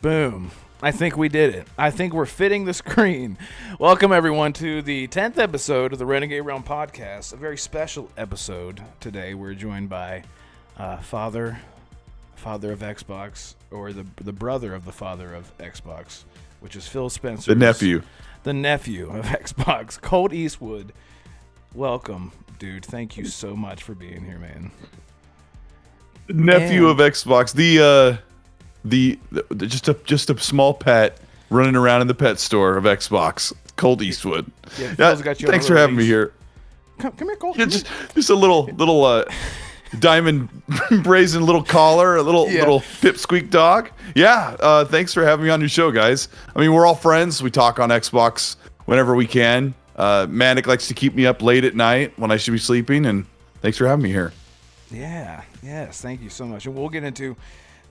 Boom. I think we did it. I think we're fitting the screen. Welcome, everyone, to the 10th episode of the Renegade Realm Podcast. A very special episode today. We're joined by father of Xbox, or the brother of the father of Xbox, which is Phil Spencer. The nephew of Xbox, Colt Eastwood. Welcome, dude. Thank you so much for being here, man. Nephew of Xbox. Just a small pet running around in the pet store of Xbox. Colt Eastwood. Yeah, got you thanks for having me here. Come here, Colt. Yeah, just a little diamond brazen little collar, a little pipsqueak dog. Yeah, thanks for having me on your show, guys. I mean, we're all friends. We talk on Xbox whenever we can. Manic likes to keep me up late at night when I should be sleeping, and thanks for having me here. Yes, thank you so much. And we'll get into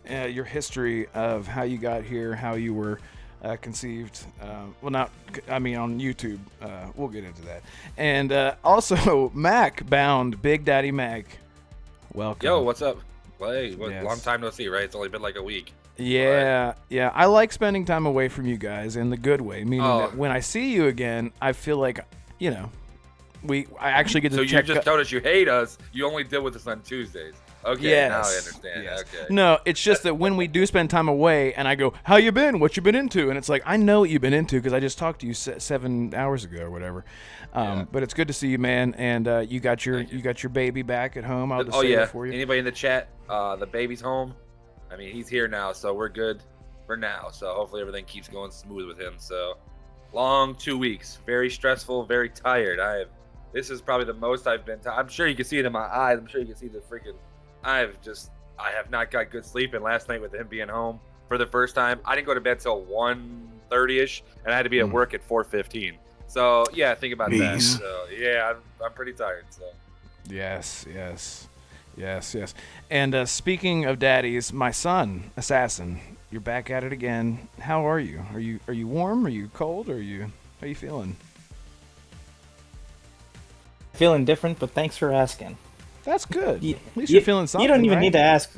your history of how you got here, how you were conceived. On YouTube. We'll get into that. And also, Mac Bound, Big Daddy Mac. Welcome. Yo, what's up? Hey, long time no see, right? It's only been like a week. Yeah. I like spending time away from you guys in the good way, meaning that when I see you again, I feel like, I actually get to check. So you just told us you hate us. You only deal with us on Tuesdays. Okay, yes. Now I understand. Yes. Okay. No, it's just that when we do spend time away and I go, how you been? What you been into? And it's like, I know what you've been into because I just talked to you 7 hours ago or whatever. But it's good to see you, man. And you got your baby back at home. I'll just say that for you. Anybody in the chat? The baby's home. I mean, he's here now, so we're good for now. So hopefully everything keeps going smooth with him. So long 2 weeks, very stressful, very tired. This is probably the most I've been. I'm sure you can see it in my eyes. I'm sure you can see the freaking. I have not got good sleep, and last night with him being home for the first time, I didn't go to bed till 1:30ish, and I had to be at work at 4:15. So yeah, think about that. So yeah, I'm pretty tired. So yes. And speaking of daddies, my son, Assassin, you're back at it again. How are you? Are you warm? Are you cold? How are you feeling? Feeling different, but thanks for asking. That's good. At least you're feeling something. You don't even right? need to ask.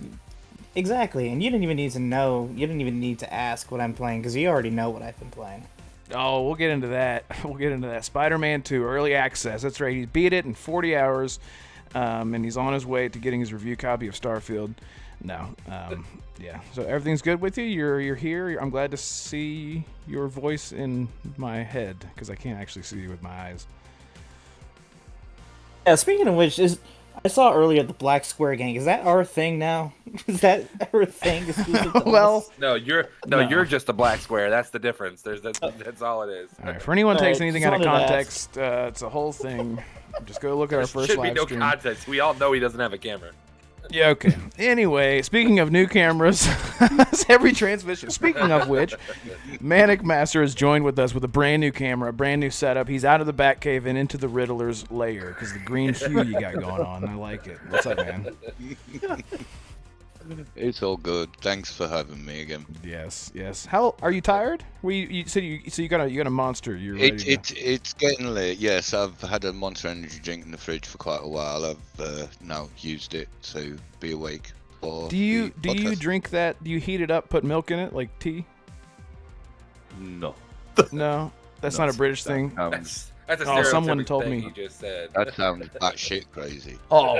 Exactly, and you didn't even need to know. You didn't even need to ask what I'm playing because you already know what I've been playing. Oh, we'll get into that. Spider-Man 2, early access. That's right. He beat it in 40 hours, and he's on his way to getting his review copy of Starfield. No, yeah. So everything's good with you. You're here. I'm glad to see your voice in my head because I can't actually see you with my eyes. Yeah. Speaking of which, I saw earlier the Black Square Gang. Is that our thing now? Is that our thing? Well, you're just a black square. That's the difference. That's all it is. All right. For anyone who takes anything out of context, it's a whole thing. Just go look at our first live stream. Should be no context. We all know he doesn't have a camera. Yeah, okay. Anyway, speaking of new cameras, every transmission. Speaking of which, Manic Master is joined with us with a brand new camera, a brand new setup. He's out of the Batcave and into the Riddler's lair because the green hue you got going on. I like it. What's up, man? It's all good. Thanks for having me again. Yes. How are you tired? You said you got a monster. You're ready it's getting late. Yes, I've had a Monster Energy drink in the fridge for quite a while. I've now used it to be awake. Do you drink that? Do you heat it up, put milk in it like tea? No. No, that's not a British thing. That's a stereotypical someone told thing me. you just said. That sounds batshit crazy. Oh,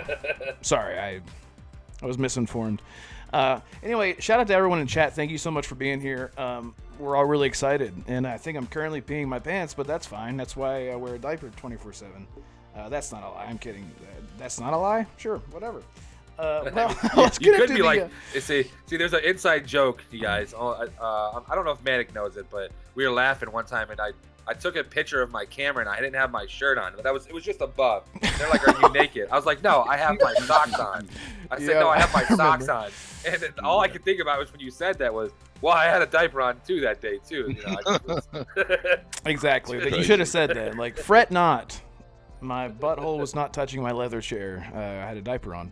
sorry, I was misinformed. Anyway, shout out to everyone in chat. Thank you so much for being here. We're all really excited, and I think I'm currently peeing my pants, but that's fine. That's why I wear a diaper 24/7. That's not a lie. I'm kidding. That's not a lie? Sure, whatever. Let's get into see, there's an inside joke, you guys. I don't know if Manic knows it, but we were laughing one time, and I took a picture of my camera, and I didn't have my shirt on. But it was just above. They're like, "Are you naked?" I was like, "No, I have my socks on." I said, "No, I have my socks on." And then all I could think about was when you said that was, "Well, I had a diaper on too that day too." Exactly. You should have said that. Like, fret not. My butthole was not touching my leather chair. I had a diaper on.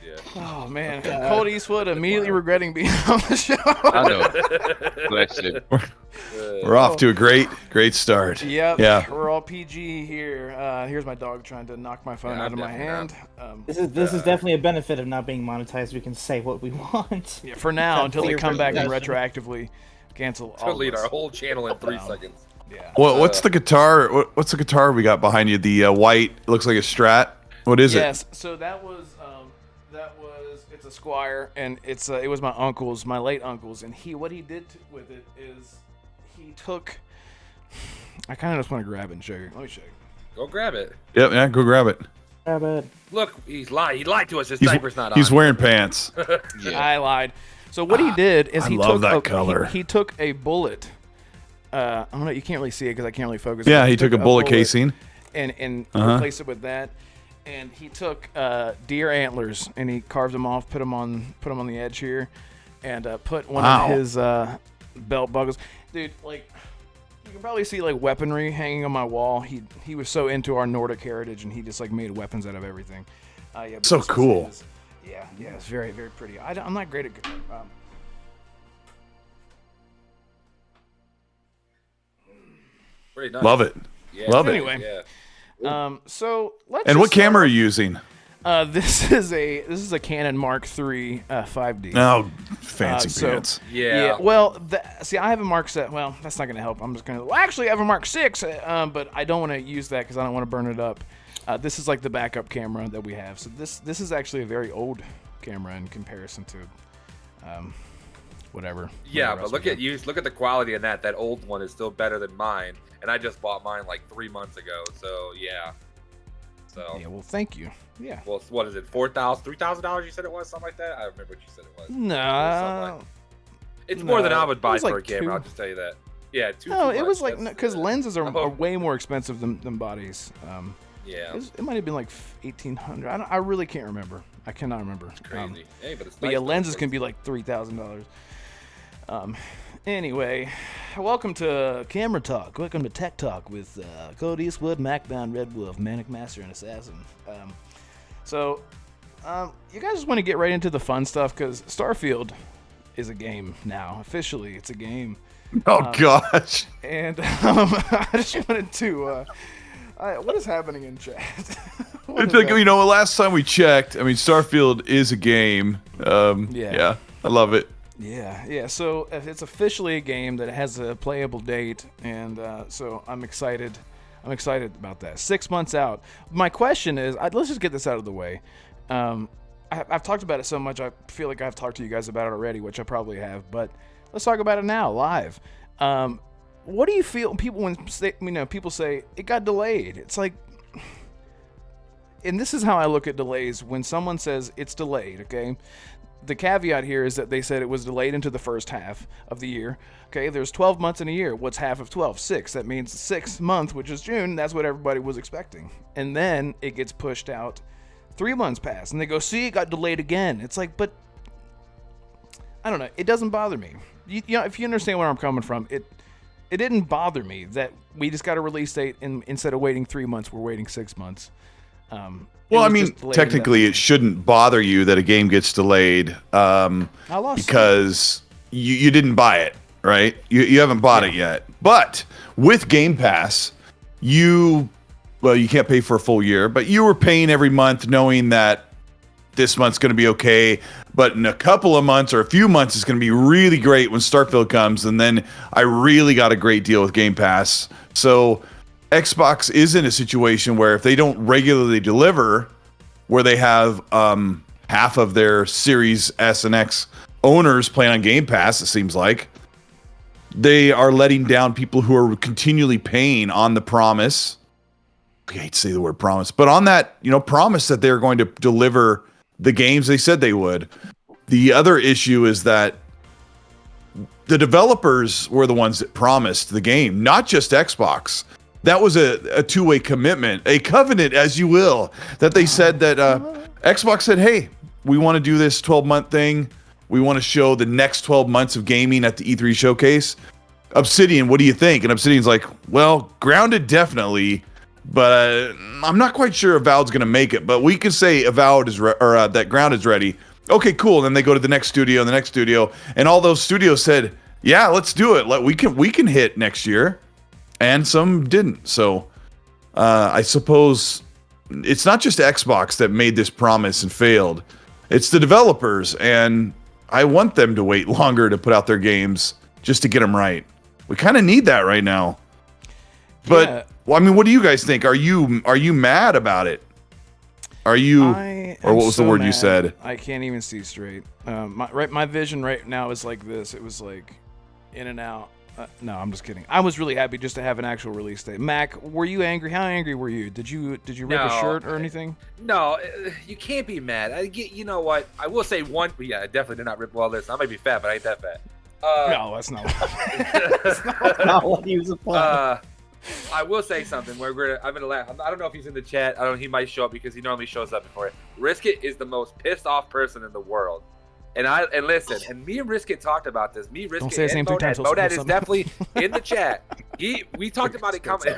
Yeah. Oh man, Colt Eastwood immediately regretting being on the show. I know. Bless him. We're off to a great start. Yep. Yeah. We're all PG here. Here's my dog trying to knock my phone Yeah, out of my definitely hand. This is definitely a benefit of not being monetized. We can say what we want. Yeah, for now, until they Clear come back and discussion. retroactively cancel all Delete of our us. whole channel in 3 seconds. Yeah. What's the guitar? What's the guitar we got behind you? The white, looks like a Strat. What is it? Yes. So that was it's a Squire, and it was my late uncle's, and what he did with it is he took. I kind of just want to grab it and show you. Let me show you. Go grab it. Yep, yeah, go grab it. Grab it. Look, he's lied. He lied to us. His diaper's not He's on. wearing pants. Yeah. I lied. So what he did is I he love took that color. He took a bullet. I don't know. You can't really see it because I can't really focus. Yeah, but he took a bullet casing. and Uh-huh. replaced it with that. And he took deer antlers and he carved them off, put them on the edge here, and put one Wow. of his belt buckles. Dude, like you can probably see like weaponry hanging on my wall. He was so into our Nordic heritage, and he just like made weapons out of everything. Yeah, but So this is cool. his- yeah, it's very very pretty. I'm not great at guitar. Pretty nice. Love it. Yeah, Love it. Anyway. Yeah. So let's. And just what camera are start- you using? This is a Canon Mark III 5D. Oh, fancy so- pants. Yeah. Well, see, I have a Mark 7. Well, that's not going to help. I'm just going to. Well, actually, I have a Mark 6, but I don't want to use that because I don't want to burn it up. This is like the backup camera that we have. So this is actually a very old camera in comparison to, whatever. Yeah, whatever but else look we at have. you. Look at the quality in that. That old one is still better than mine, and I just bought mine like 3 months ago. So yeah. So Yeah. Well, thank you. Yeah. well, what is it? $3,000? You said it was something like that. I don't remember what you said it was. No. It's more than no, I would it buy was for like a camera. two- I'll just tell you that. Yeah, No, too it was much. like That's, because lenses are oh. way more expensive than bodies. Yeah, It might have been like 1,800. I really can't remember. I cannot remember. crazy. Hey, but it's But nice yeah, though. lenses can be like $3,000. Anyway, welcome to Camera Talk. Welcome to Tech Talk with Colt Eastwood, Macbound, Red Wolf, Manic Master, and Assassin. You guys just want to get right into the fun stuff because Starfield is a game now. Officially, it's a game. Oh, gosh. And I just wanted to. What is happening in chat? What It's is like, that? you know, last time we checked, I mean, Starfield is a game. Yeah, I love it. Yeah. So it's officially a game that has a playable date, and so I'm excited. I'm excited about that. 6 months out. My question is, let's just get this out of the way. I've talked about it so much, I feel like I've talked to you guys about it already, which I probably have. But let's talk about it now, live. What do you feel when people say it got delayed? It's like, and this is how I look at delays. When someone says it's delayed, okay? The caveat here is that they said it was delayed into the first half of the year. Okay, there's 12 months in a year. What's half of 12? 6. That means the 6th month, which is June. That's what everybody was expecting. And then it gets pushed out. 3 months pass, and they go, see, it got delayed again. It's like, but I don't know. It doesn't bother me. You know, if you understand where I'm coming from, it didn't bother me that we just got a release date, and instead of waiting 3 months, we're waiting 6 months. Well, I mean, technically, it shouldn't bother you that a game gets delayed because you didn't buy it, right? You haven't bought it yet. But with Game Pass, you can't pay for a full year, but you were paying every month knowing that this month's going to be okay, but in a couple of months or a few months, it's going to be really great when Starfield comes, and then I really got a great deal with Game Pass. So Xbox is in a situation where if they don't regularly deliver, where they have half of their Series S and X owners playing on Game Pass, it seems like, they are letting down people who are continually paying on the promise. I hate to say the word promise, but on that, promise that they're going to deliver the games they said they would. The other issue is that the developers were the ones that promised the game, not just Xbox. That was a two-way commitment, a covenant, as you will, that they said that Xbox said, hey, we want to do this 12-month thing. We want to show the next 12 months of gaming at the E3 showcase. Obsidian, what do you think? And Obsidian's like, well, Grounded definitely, but I'm not quite sure Avowed's going to make it. But we can say Avowed is that Ground is ready. Okay, cool. And then they go to the next studio and the next studio, and all those studios said, "Yeah, let's do it. We can hit next year," and some didn't. So I suppose it's not just Xbox that made this promise and failed. It's the developers, and I want them to wait longer to put out their games just to get them right. We kind of need that right now. But Yeah. well, I mean, what do you guys think? Are you mad about it? Are you, or what was the word you said? I can't even see straight. My vision right now is like this. It was like in and out. No, I'm just kidding. I was really happy just to have an actual release date. Mac, were you angry? How angry were you? Did you rip a shirt or anything? No, you can't be mad. You know what? I will say one. Yeah, I definitely did not rip. Well, listen, I might be fat, but I ain't that fat. No, that's not. Not what he was applying. I will say something where I'm gonna laugh. I don't know if he's in the chat. I don't. He might show up because he normally shows up before it. Risket is the most pissed off person in the world. And listen, and me and Risket talked about this. Me, Risket, Don't say his name and three times. Modad is definitely in the chat. We talked about it coming.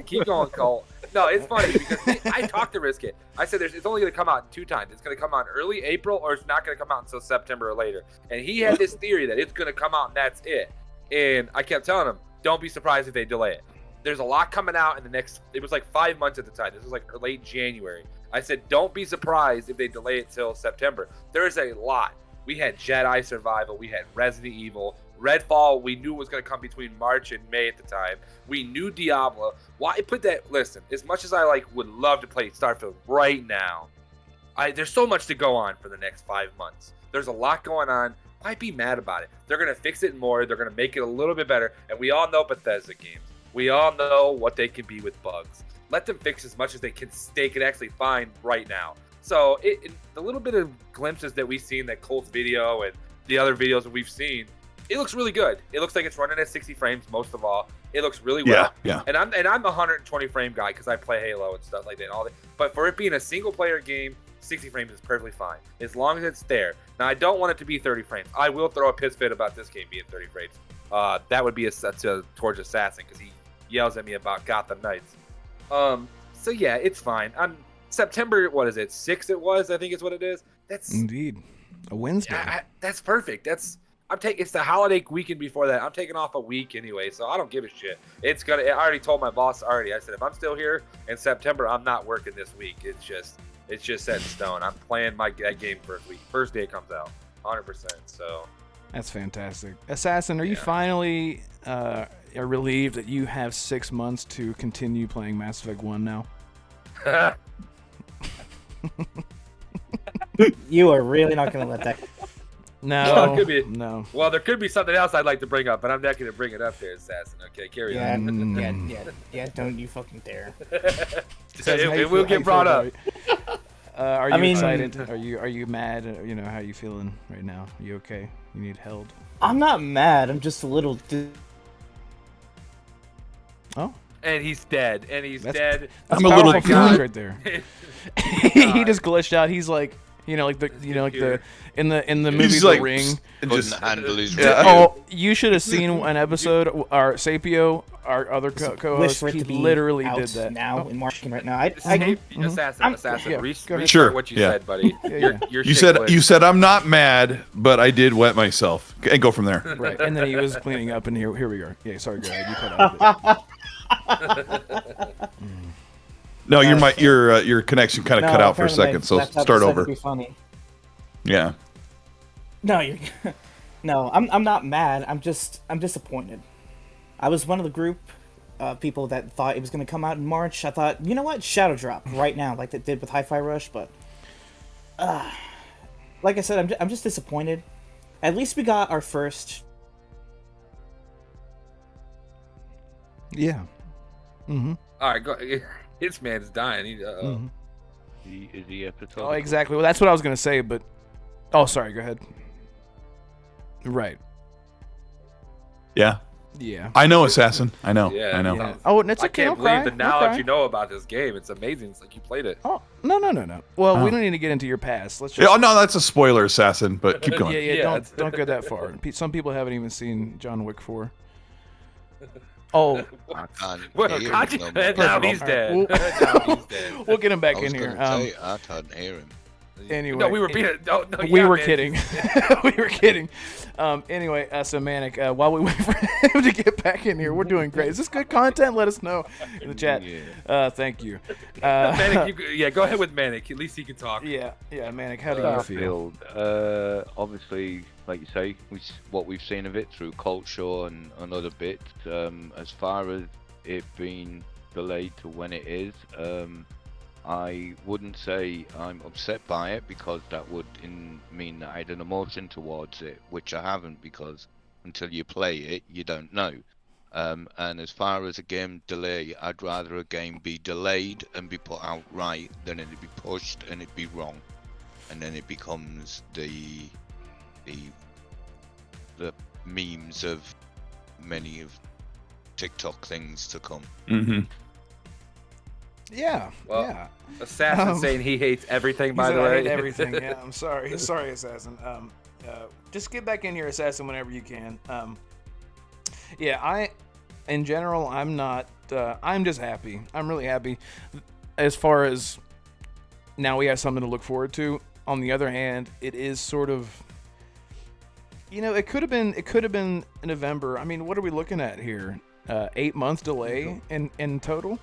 Keep going, Cole. No, it's funny because I talked to Risket. I said it's only going to come out 2 times. It's going to come out in early April, or it's not going to come out until September or later. And he had this theory that it's going to come out and that's it. And I kept telling him, don't be surprised if they delay it. There's a lot coming out in the next. It was like 5 months at the time. This was like late January. I said, don't be surprised if they delay it till September. There is a lot. We had Jedi Survival. We had Resident Evil. Redfall, we knew was going to come between March and May at the time. We knew Diablo. Why put that? Listen, as much as I would love to play Starfield right now, there's so much to go on for the next 5 months. There's a lot going on. Why be mad about it? They're going to fix it more. They're going to make it a little bit better. And we all know Bethesda games. We all know what they can be with bugs. Let them fix as much as they can actually find right now. So the little bit of glimpses that we've seen, that Colt's video and the other videos that we've seen, it looks really good. It looks like it's running at 60 frames most of all. It looks really well. Yeah. And I'm a 120 frame guy because I play Halo and stuff like that. And all that. But for it being a single player game, 60 frames is perfectly fine as long as it's there. Now I don't want it to be 30 frames. I will throw a piss fit about this game being 30 frames. That would be towards Assassin because he yells at me about Gotham Knights. So yeah, it's fine. On September, what is it? 6th it was, I think is what it is. That's Indeed. A Wednesday. that's perfect. It's the holiday weekend before that. I'm taking off a week anyway, so I don't give a shit. I already told my boss already. I said if I'm still here in September, I'm not working this week. It's just set in stone. I'm playing that game first week. First day it comes out, 100%. So That's fantastic. Assassin, are you finally relieved that you have 6 months to continue playing Mass Effect 1 now? You are really not going to let that. No, it could be. No. Well, there could be something else I'd like to bring up, but I'm not going to bring it up there, Assassin. Okay, carry on. Yeah, don't you fucking dare. It will get brought up. Are you excited? Are you mad? You know, how you feeling right now? Are you okay? You need held? I'm not mad. I'm just a little. Oh. And he's dead. Dead. That's I'm a little powerful right there. He just glitched out. He's like, in the movie He's The like, Ring. Couldn't handle his Oh, you should have seen an episode. Our Sapio, our other Wish co-host, for it he to be literally out did that. now in marketing right now. Assassin, yeah, restart Sure, what you yeah. said, buddy. You're You said I'm not mad, but I did wet myself, and go from there. Right, and then he was cleaning up, and here we are. Yeah, sorry, go ahead. You cut out a bit. No, your connection kind of cut out for a second, so start over. Be funny. Yeah. No, I'm not mad. I'm disappointed. I was one of the group people that thought it was going to come out in March. I thought, you know what, Shadow Drop right now, like they did with Hi-Fi Rush. But like I said, I'm just disappointed. At least we got our first. Yeah. Mm-hmm. All right, go. This man's dying. Is he episode? Oh, exactly. Well, that's what I was gonna say, but sorry. Go ahead. Right. Yeah. Yeah. I know, Assassin. I know. Yeah, I know. yeah. Oh, and it's I okay. can't Don't believe cry. the knowledge you know about this game. It's amazing. It's like you played it. Oh no. Well, we don't need to get into your past. Let's just. Oh no, that's a spoiler, Assassin. But keep going. Yeah. Don't go that far. Some people haven't even seen John Wick 4. Oh, I can't Well, hear him Kaji, no more. now he's All dead. right, Now he's dead. we'll get him back I was in here. gonna say, I can't hear him. Anyway, No, we were being. No, we yeah, were man. kidding. We were kidding. Anyway, so Manic, while we wait for him to get back in here, we're doing great. Is this good content? Let us know in the chat. Thank you. Manic, go ahead with Manic. At least he can talk. Yeah, Manic, how do you feel? Starfield, obviously, like you say, what we've seen of it through Culture and other bits, as far as it being delayed to when it is, I wouldn't say I'm upset by it, because that would mean that I had an emotion towards it, which I haven't, because until you play it, you don't know. And as far as a game delay, I'd rather a game be delayed and be put out right than it be pushed and it be wrong, and then it becomes the memes of many of TikTok things to come. Mm-hmm. Yeah, Well, yeah. Assassin saying he hates everything, by He the said I way. hate everything. Yeah, I'm sorry. Sorry, Assassin. Just get back in here, Assassin, whenever you can. In general, I'm not. I'm just happy. I'm really happy. As far as now, we have something to look forward to. On the other hand, it is sort of. It could have been. It could have been November. I mean, what are we looking at here? 8 month delay in total.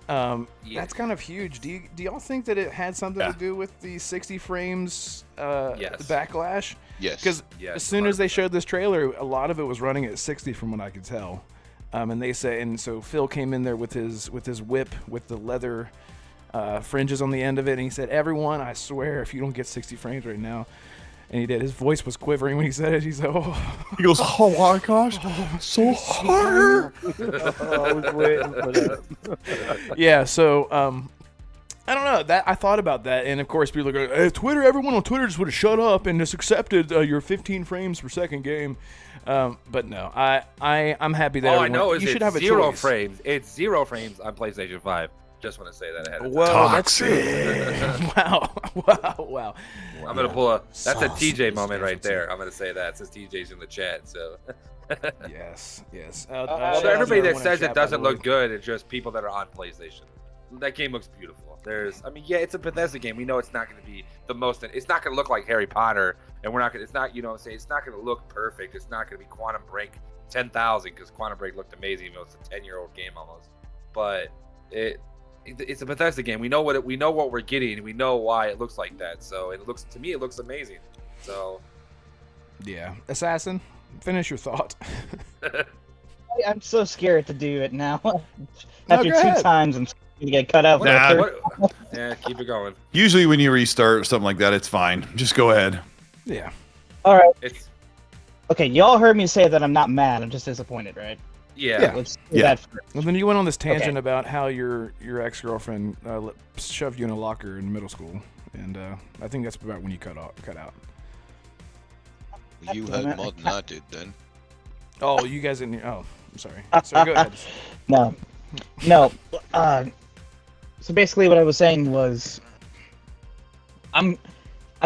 That's kind of huge. Do y'all think that it had something to do with the 60 frames backlash? Yes. Because as soon as they showed this trailer, a lot of it was running at 60 from what I could tell. And they say, and so Phil came in there with his whip with the leather fringes on the end of it, and he said, "Everyone, I swear, if you don't get 60 frames right now." And he did. His voice was quivering when he said it. He said, "Oh." He goes, "Oh my gosh, so hard." I was waiting for that. Yeah. So I don't know. That I thought about that, and of course, people are going, "Hey, Twitter! Everyone on Twitter just would have shut up and just accepted your 15 frames per second game." But no, I'm happy that. All I know is you should it's have a 0 choice. frames. It's 0 frames on PlayStation 5. Just want to say that ahead of time. Well, that's true. Wow. I'm gonna pull a. That's a Sauce, TJ as moment Jason right would say. there. I'm gonna say that since TJ's in the chat. So. Yes. Well, everybody that says it doesn't look good, it's just people that are on PlayStation. That game looks beautiful. It's a Bethesda game. We know it's not going to be the most. It's not going to look like Harry Potter, and we're not going. It's not. It's not going to look perfect. It's not going to be Quantum Break 10,000 because Quantum Break looked amazing. Even though it's a 10-year-old game almost, but it's a Bethesda game. We know what we're getting. We know why it looks like that. So it looks amazing. So Yeah, Assassin, finish your thought. I'm so scared to do it now. No, After go ahead. 2 times, I'm scared to get cut out. Nah. Yeah, keep it going. Usually, when you restart something like that, it's fine. Just go ahead. Yeah. All right. It's Okay, y'all heard me say that I'm not mad. I'm just disappointed, right? yeah. Let's do Yeah. that first. Well, then you went on this tangent Okay. about how your ex-girlfriend shoved you in a locker in middle school, and I think that's about when you cut out. You damn heard it. more than I did then. Oh, you guys didn't. Oh, I'm sorry. So go ahead. No. So basically, what I was saying was, I'm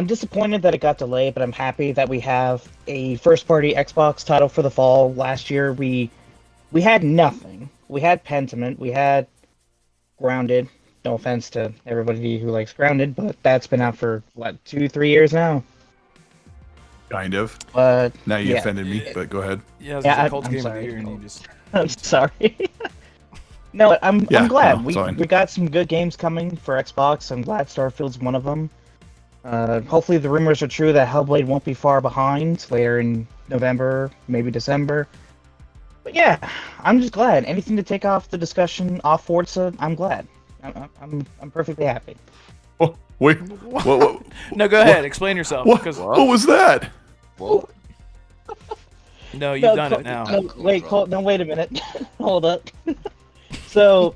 disappointed that it got delayed, but I'm happy that we have a first-party Xbox title for the fall. Last year, we had nothing. We had Pentiment. We had Grounded. No offense to everybody who likes Grounded, but that's been out for what 2-3 years now. Kind of. But Now you yeah. offended me, but go ahead. Yeah, it's Yeah, the Colts I'm game of the sorry. year, and you just. I'm sorry. No, I'm Yeah, glad. no, it's fine. We got some good games coming for Xbox. I'm glad Starfield's one of them. Hopefully the rumors are true that Hellblade won't be far behind later in November, maybe December. But yeah, I'm just glad. Anything to take off the discussion off Forza, I'm glad. I'm perfectly happy. Oh, wait. What? No, go ahead. Explain yourself. What? 'cause- What was that? Whoa. No, you've No, done it now. No, wait, wait a minute. Hold up. So,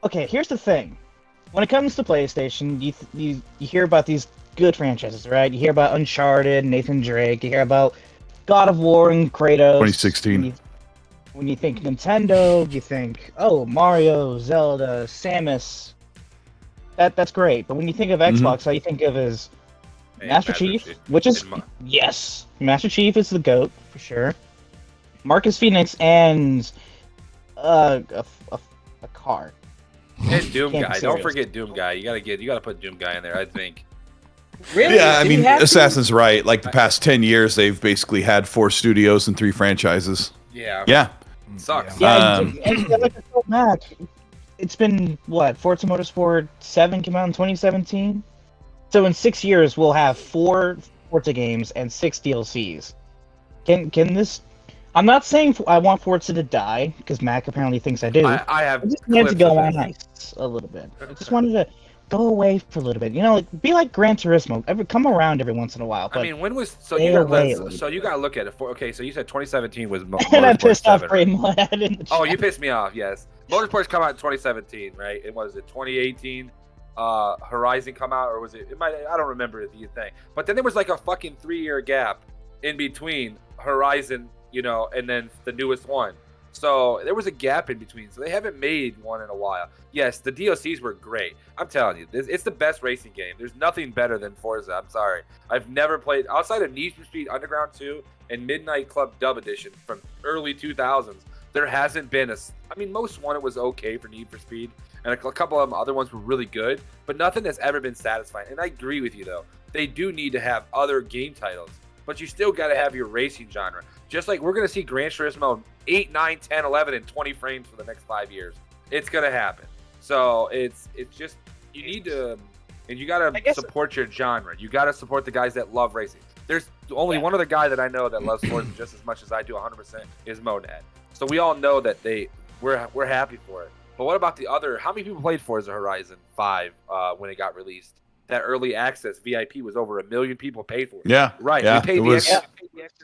okay, here's the thing. When it comes to PlayStation, you hear about these good franchises, right? You hear about Uncharted, Nathan Drake. You hear about God of War and Kratos. 2016. When you think Nintendo, you think, oh, Mario, Zelda, Samus. That's great. But when you think of Xbox, all you think of is Hey, Master Chief, which is And yes, Master Chief is the GOAT for sure. Marcus Phoenix and a car. And Doom Can't be Guy. Don't serious. forget Doom Guy. You gotta put Doom Guy in there, I think. Really? Yeah, I Did he mean, have to? Assassin's right. Like the past 10 years, they've basically had 4 studios and 3 franchises. Yeah. Yeah. Sucks. Yeah, Um, and like I told Mac, it's been what? Forza Motorsport 7 came out in 2017. So in 6 years, we'll have 4 Forza games and 6 DLCs. Can this? I'm not saying I want Forza to die because Mac apparently thinks I do. I have I just wanted to clips go of on this. ice a little bit. I just wanted to go away for a little bit. You know, like, be like Gran Turismo. Come around every once in a while. But I mean, when was stay away a little so you gotta look at it. Okay, so you said 2017 was and I Motorsport pissed off 7, Ray right? Moad in the chat. Oh, you pissed me off. Yes, Motorsport's come out in 2017, right? It was it 2018. Horizon come out, or was it? It might. I don't remember the thing. But then there was like a fucking 3-year gap in between Horizon, you know, and then the newest one. So there was a gap in between. So they haven't made one in a while. Yes, the DLCs were great. I'm telling you, it's the best racing game. There's nothing better than Forza. I'm sorry. I've never played outside of Need for Speed Underground 2 and Midnight Club Dub Edition from early 2000s. There hasn't been I mean, most one it was okay for Need for Speed, and a couple of them other ones were really good, but nothing that's ever been satisfying. And I agree with you though. They do need to have other game titles, but you still got to have your racing genre. Just like we're going to see Gran Turismo 8, 9, 10, 11, and 20 frames for the next 5 years. It's going to happen. So it's just, you need to, and you got to support your genre. You got to support the guys that love racing. There's only one other guy that I know that loves Forza just as much as I do 100% is Monad. So we all know that we're happy for it. But what about the other, how many people played Forza Horizon 5 when it got released? That early access VIP was over 1 million people paid for it. Yeah. Right. Yeah. We paid It was,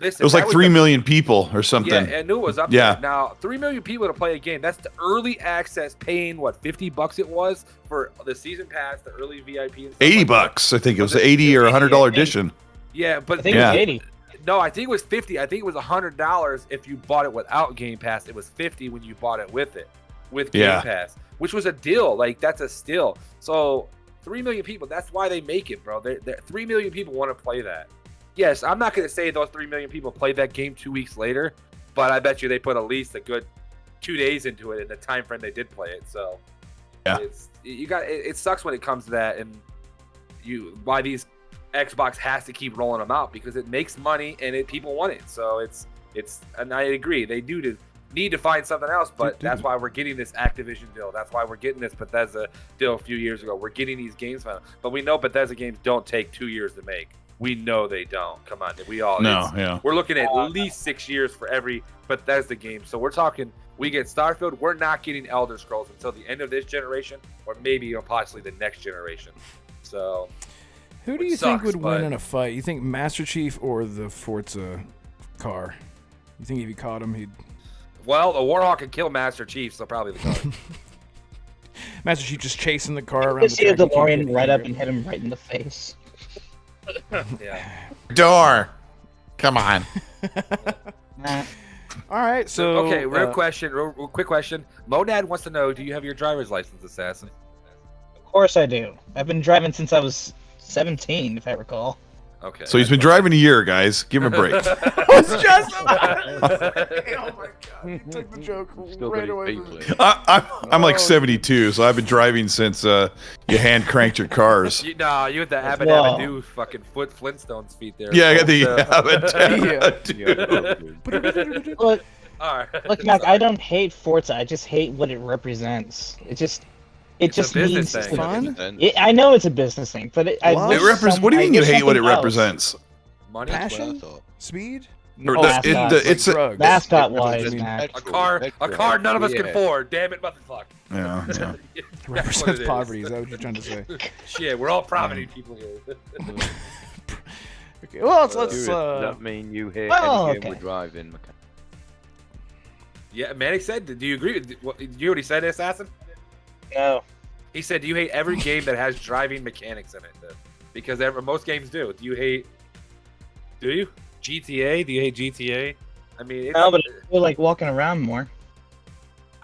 Listen, it was like that 3 the- million people or something. Yeah, and knew it was up Yeah. there. Now, 3 million people to play a game. That's the early access paying, what, $50 it was for the season pass, the early VIP. And stuff like that. $80. I think it was the 80 or $100 edition. Yeah, but I think Yeah. it was 80. no, I think it was 50. I think it was $100 if you bought it without Game Pass. It was 50 when you bought it with Game Yeah. Pass, which was a deal. Like, that's a steal. So 3 million people, that's why they make it, bro. 3 million people want to play that. Yes, I'm not going to say those 3 million people played that game 2 weeks later, but I bet you they put at least a good 2 days into it in the time frame they did play it. So Yeah. it sucks when it comes to that, and why these Xbox has to keep rolling them out, because it makes money and people want it. So and I agree, they need to find something else, but that's why we're getting this Activision deal. That's why we're getting this Bethesda deal a few years ago. We're getting these games finally. But we know Bethesda games don't take 2 years to make. We know they don't. Come on, we're looking at least 6 years for every Bethesda game. So we're talking, we get Starfield. We're not getting Elder Scrolls until the end of this generation, or maybe possibly the next generation. So Who do you think would win in a fight? You think Master Chief or the Forza car? You think if you caught him, he'd... Well, a Warhawk could kill Master Chief, so probably the car. Master Chief just chasing the car around Just see a DeLorean right up and hit him right in the face. Yeah. Door. Come on. All right, so... Okay, real quick question. Monad wants to know, do you have your driver's license, Assassin? Of course I do. I've been driving since I was 17, if I recall. Okay. So he's been driving a year, guys. Give him a break. I was just about to say, oh my god, you took the joke Still right got away. his from me. feet I'm like 72, so I've been driving since you hand cranked your cars. You with the Abbott Well. Avenue fucking Flintstones feet there. Yeah, I got the Look, All right. look, Mac, I don't hate Forza. I just hate what it represents. It just a business needs thing. to- Fun? I know it's a business thing, but What? What do you mean you hate what it represents? Money. Passion? Speed? Or Oh, mascot. it's a, drugs. Mascot-wise, I mean, Mac. A car none of us can afford. Damn it, motherfucker. yeah, yeah. That's what Represents it is. poverty, is that what you're trying to say? Shit, we're all poverty people here. Okay, well, let's Does that mean you hate Well, any game okay. with driving? Yeah, Manic said, do you agree with what you already said, Assassin? No. He said, do you hate every game that has driving mechanics in it? Because most games do. Do you? GTA? Do you hate GTA? I mean, No, but I feel like walking around more.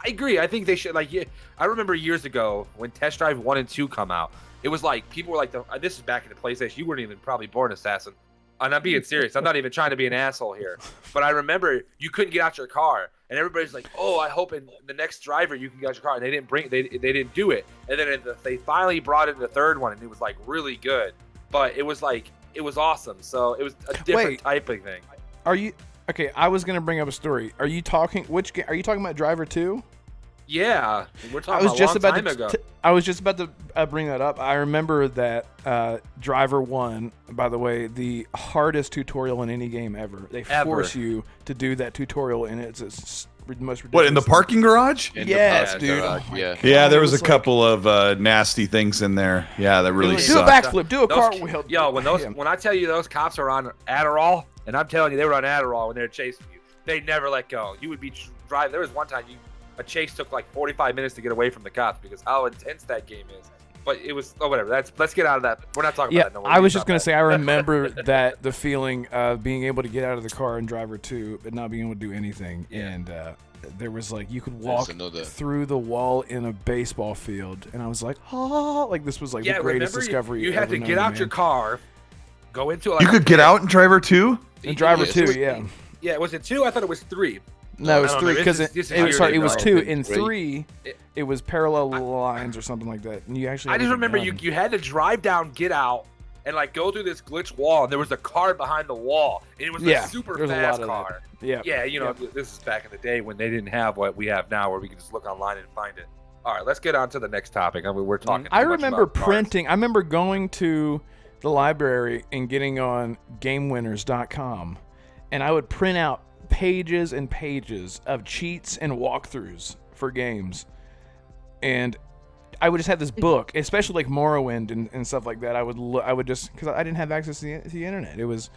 I agree. I think they should, I remember years ago when Test Drive 1 and 2 come out, it was like, people were like, this is back in the PlayStation. You weren't even probably born, Assassin. And I'm being serious. I'm not even trying to be an asshole here. But I remember you couldn't get out your car, and everybody's like, "Oh, I hope in the next driver you can get out your car." And they didn't do it. And then they finally brought in the third one, and it was like really good. But it was awesome. So it was a different type of thing. Are you okay? I was gonna bring up a story. Are you talking Are you talking about Driver 2? Yeah, we're talking about a long time ago. I was just about to bring that up. I remember that Driver 1, by the way, the hardest tutorial in any game ever. They force you to do that tutorial, and it's the most ridiculous. What, in the parking garage? Yes, dude. Garage, Yeah, there was a couple of nasty things in there. Yeah, that really do sucked. a backflip, do a cartwheel. Yo, when I tell you those cops are on Adderall, and I'm telling you they were on Adderall when they were chasing you, they never let go. You would be driving. There was one time a chase took like 45 minutes to get away from the cops because how intense that game is. But it was whatever. Let's get out of that. We're not talking about that. No, I was just gonna say I remember that the feeling of being able to get out of the car in Driver 2, but not being able to do anything, and there was like you could walk through the wall in a baseball field, and I was like, like this was like the greatest discovery. You had to get out your car, go into. You could get out in Driver 2? In Driver 2, yeah. Yeah, was it 2? I thought it was 3. No, it was 3 because it was 2. In 3, it was parallel lines or something like that. And you actually. I just remember you had to drive down, get out, and like go through this glitch wall, and there was a car behind the wall, and it was a super fast car. Yeah. Yeah, this is back in the day when they didn't have what we have now, where we can just look online and find it. All right, let's get on to the next topic. I mean, we're talking. I remember printing. I remember going to the library and getting on GameWinners.com, and I would print out pages and pages of cheats and walkthroughs for games, and I would just have this book, especially like Morrowind and stuff like that. I would just, because I didn't have access to the internet. It was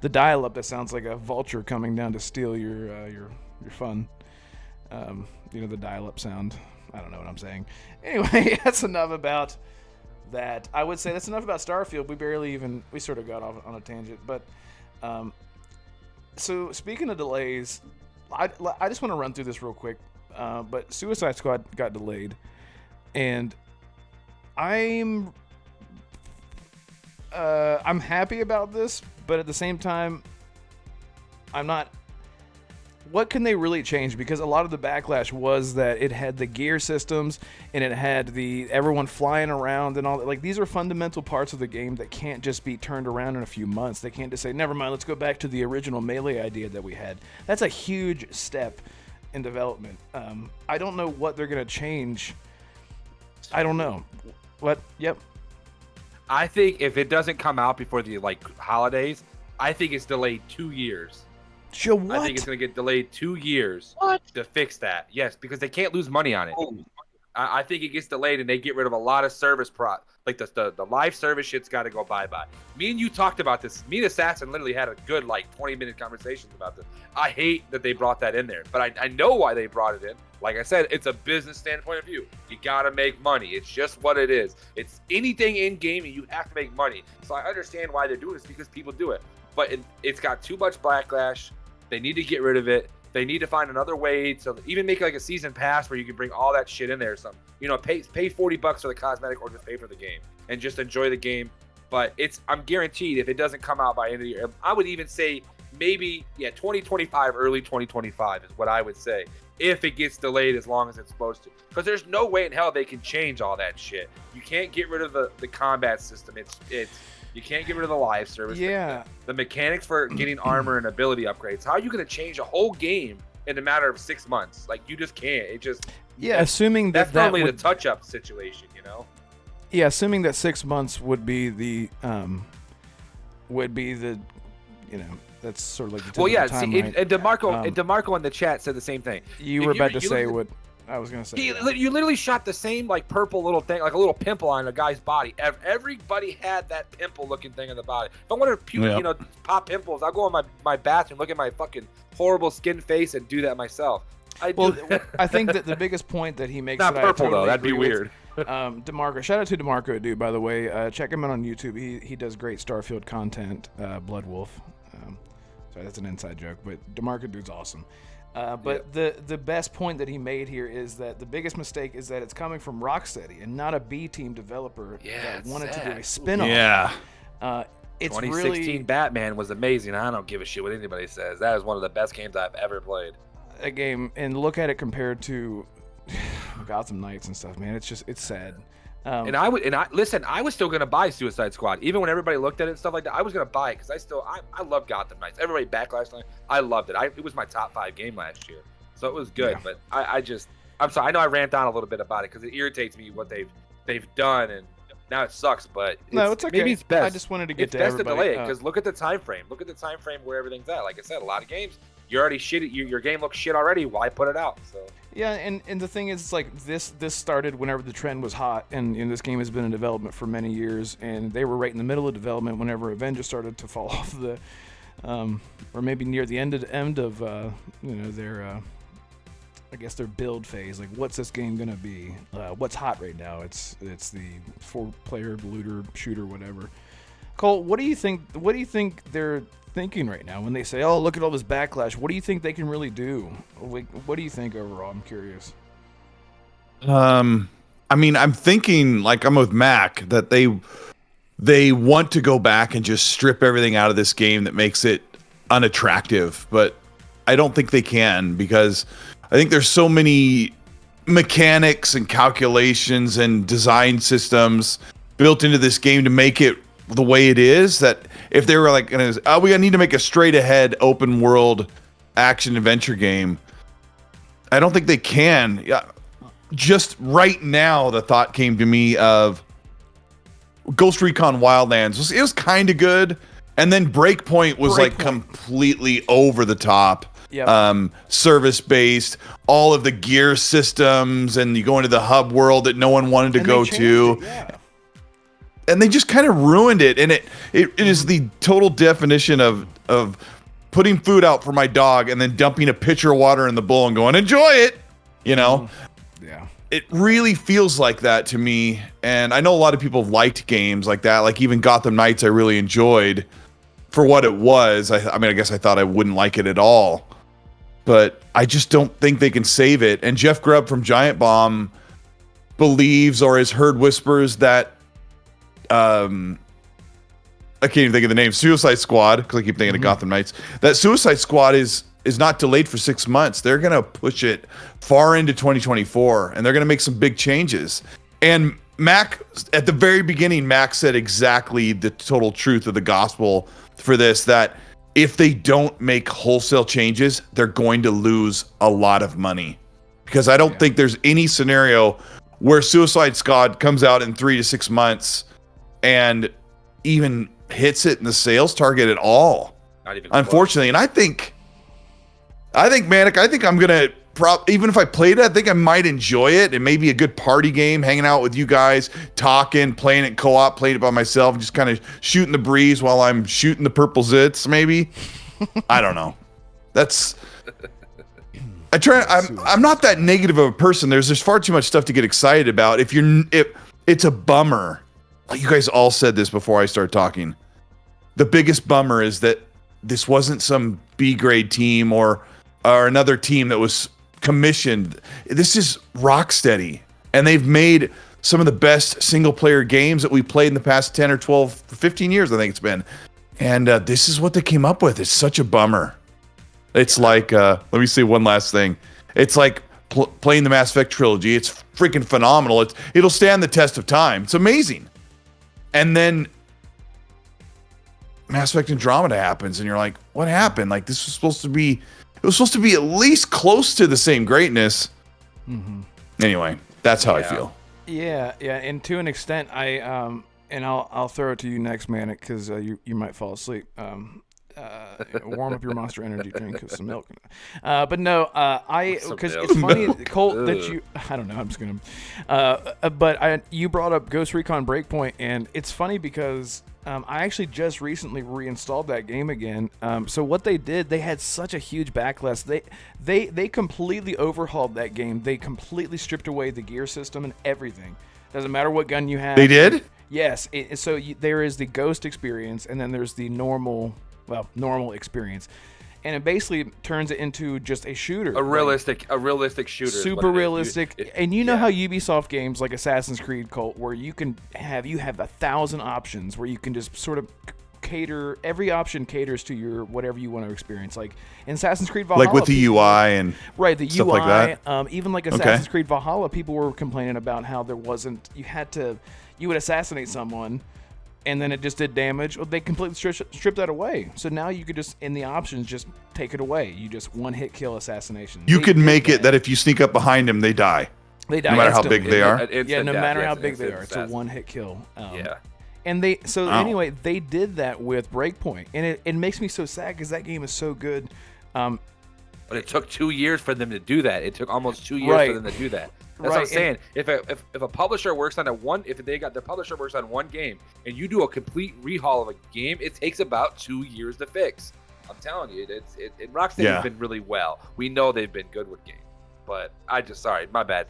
the dial-up that sounds like a vulture coming down to steal your fun. The dial-up sound. I don't know what I'm saying. Anyway, that's enough about that. I would say that's enough about Starfield. We sort of got off on a tangent, but so speaking of delays, I just want to run through this real quick. But Suicide Squad got delayed, and I'm happy about this, but at the same time, I'm not. What can they really change? Because a lot of the backlash was that it had the gear systems and it had everyone flying around and all that. Like, these are fundamental parts of the game that can't just be turned around in a few months. They can't just say, never mind, let's go back to the original Melee idea that we had. That's a huge step in development. I don't know what they're going to change. I don't know. What? Yep. I think if it doesn't come out before the holidays, I think it's delayed 2 years. What? I think it's going to get delayed 2 years to fix that. Yes, because they can't lose money on it. I think it gets delayed and they get rid of a lot of service like the live service shit's got to go bye-bye. Me and you talked about this. Me and Assassin literally had a good 20-minute conversation about this. I hate that they brought that in there, but I know why they brought it in. Like I said, it's a business standpoint of view. You got to make money. It's just what it is. It's anything in gaming, you have to make money. So I understand why they're doing this, because people do it. But it's got too much backlash. They need to get rid of it. They need to find another way to even make like a season pass where you can bring all that shit in there or something. Pay $40 for the cosmetic or just pay for the game and just enjoy the game. But I'm guaranteed if it doesn't come out by end of the year, I would even say maybe 2025, early 2025 is what I would say, if it gets delayed as long as it's supposed to. Because there's no way in hell they can change all that shit. You can't get rid of the combat system. You can't get rid of the live service. Yeah. The mechanics for getting armor and ability upgrades. How are you going to change a whole game in a matter of 6 months? Like, you just can't. Assuming that's normally the touch-up situation, Yeah, assuming that 6 months would be the that's sort of like the typical time, right? And DeMarco in the chat said the same thing. You were about to say what I was gonna say. You literally shot the same purple little thing, like a little pimple on a guy's body. Everybody had that pimple looking thing on the body. If I wanted to pop pimples, I'll go in my bathroom, look at my fucking horrible skin face, and do that myself. I think that the biggest point that he makes, not purple though, that'd be weird. DeMarco, shout out to DeMarco, dude. By the way, check him out on YouTube. He does great Starfield content. Blood Wolf. Sorry, that's an inside joke, but DeMarco dude's awesome. But the best point that he made here is that the biggest mistake is that it's coming from Rocksteady and not a B-team developer that wanted to do a spin-off. Yeah. it's 2016 really Batman was amazing. I don't give a shit what anybody says. That is one of the best games I've ever played. a game, and look at it compared to Gotham Knights and stuff, man. It's sad. I was still gonna buy Suicide Squad, even when everybody looked at it and stuff like that. I was gonna buy it because I love Gotham Knights. Everybody backlash, I loved it. It was my top 5 game last year, so it was good. Yeah. But I'm sorry. I know I rant on a little bit about it because it irritates me what they've done, and now it sucks. But it's okay. Maybe it's best. I just wanted to get it's best to delay it because look at the time frame. Look at the time frame where everything's at. Like I said, a lot of games you're already shit. Your game looks shit already. Why put it out? So. Yeah, and the thing is, it's like this started whenever the trend was hot, and this game has been in development for many years, and they were right in the middle of development whenever Avengers started to fall off the, or maybe near the end of their, I guess their build phase. Like, what's this game gonna be? What's hot right now? It's the 4-player looter shooter, whatever. Colt, what do you think? What do you think they're thinking right now when they say, "Oh, look at all this backlash"? What do you think they can really do? What do you think overall? I'm curious. I mean, I'm thinking, like I'm with Mac, that they want to go back and just strip everything out of this game that makes it unattractive, but I don't think they can, because I think there's so many mechanics and calculations and design systems built into this game to make it the way it is, that if they were like, we need to make a straight ahead open world action adventure game, I don't think they can. Yeah, just right now the thought came to me of Ghost Recon Wildlands. It was kind of good, and then Breakpoint was like completely over the top. Yep. Service based, all of the gear systems, and you go into the hub world that no one wanted to go to. And they just kind of ruined it, and it is the total definition of putting food out for my dog and then dumping a pitcher of water in the bowl and going, enjoy it, you know? Yeah. It really feels like that to me, and I know a lot of people liked games like that, like even Gotham Knights I really enjoyed for what it was. I mean, I guess I thought I wouldn't like it at all, but I just don't think they can save it. And Jeff Grubb from Giant Bomb believes, or has heard whispers, that I can't even think of the name, Suicide Squad, because I keep thinking of Gotham Knights, that Suicide Squad is not delayed for 6 months. They're going to push it far into 2024, and they're going to make some big changes. And Mac, at the very beginning, Mac said exactly the total truth of the gospel for this, that if they don't make wholesale changes, they're going to lose a lot of money. Because I don't think there's any scenario where Suicide Squad comes out in 3 to 6 months and even hits it in the sales target at all. Not even unfortunately. And I think Manic, I'm gonna even if I played it, I think I might enjoy it. It may be a good party game, hanging out with you guys, talking, playing it co-op, playing it by myself, just kind of shooting the breeze while I'm shooting the purple zits, maybe. I don't know. I'm not that negative of a person. There's far too much stuff to get excited about. If it's a bummer. You guys all said this before I start talking. The biggest bummer is that this wasn't some B-grade team or another team that was commissioned. This is Rocksteady, and they've made some of the best single-player games that we played in the past 10 or 12, 15 years, I think it's been. And this is what they came up with. It's such a bummer. It's like, let me say one last thing. It's like playing the Mass Effect trilogy. It's freaking phenomenal. It'll stand the test of time. It's amazing. And then Mass Effect Andromeda happens, and you're like, what happened? Like, this was supposed to be at least close to the same greatness. Mm-hmm. Anyway, that's how I feel. Yeah, and to an extent, I'll throw it to you next, Manic, because you might fall asleep. Warm up your Monster Energy drink with some milk. But no, because it's funny, Colt, that you, I don't know, I'm just gonna, you brought up Ghost Recon Breakpoint, and it's funny because I actually just recently reinstalled that game again. So what they did, they had such a huge backlash. They completely overhauled that game. They completely stripped away the gear system and everything. Doesn't matter what gun you have. They did? Yes. There is the Ghost experience, and then there's the normal experience, and it basically turns it into just a shooter, a realistic shooter, super realistic. And you know how Ubisoft games like Assassin's Creed, Colt, where you have 1,000 options, where you can just sort of cater. Every option caters to your whatever you want to experience. Like in Assassin's Creed Valhalla, Like with the UI and right, the stuff UI, like that? Even like Assassin's Creed Valhalla, people were complaining about how there wasn't. You would assassinate someone, and then it just did damage. Well, they completely stripped that away. So now you could just in the options just take it away. You just one hit kill assassination. You could make it that if you sneak up behind them, they die. They die no matter how instantly. big they are. Yeah, no Instant matter death, how yes, big they instant are, it's a assassin. one hit kill. Yeah. And Wow. anyway, they did that with Breakpoint, and it makes me so sad because that game is so good. But it took 2 years for them to do that. It took almost 2 years for them to do that. That's what I'm saying. If a publisher works on the publisher works on one game and you do a complete rehaul of a game, it takes about 2 years to fix. I'm telling you, Rocksteady's been really well. We know they've been good with games, but sorry, my bad,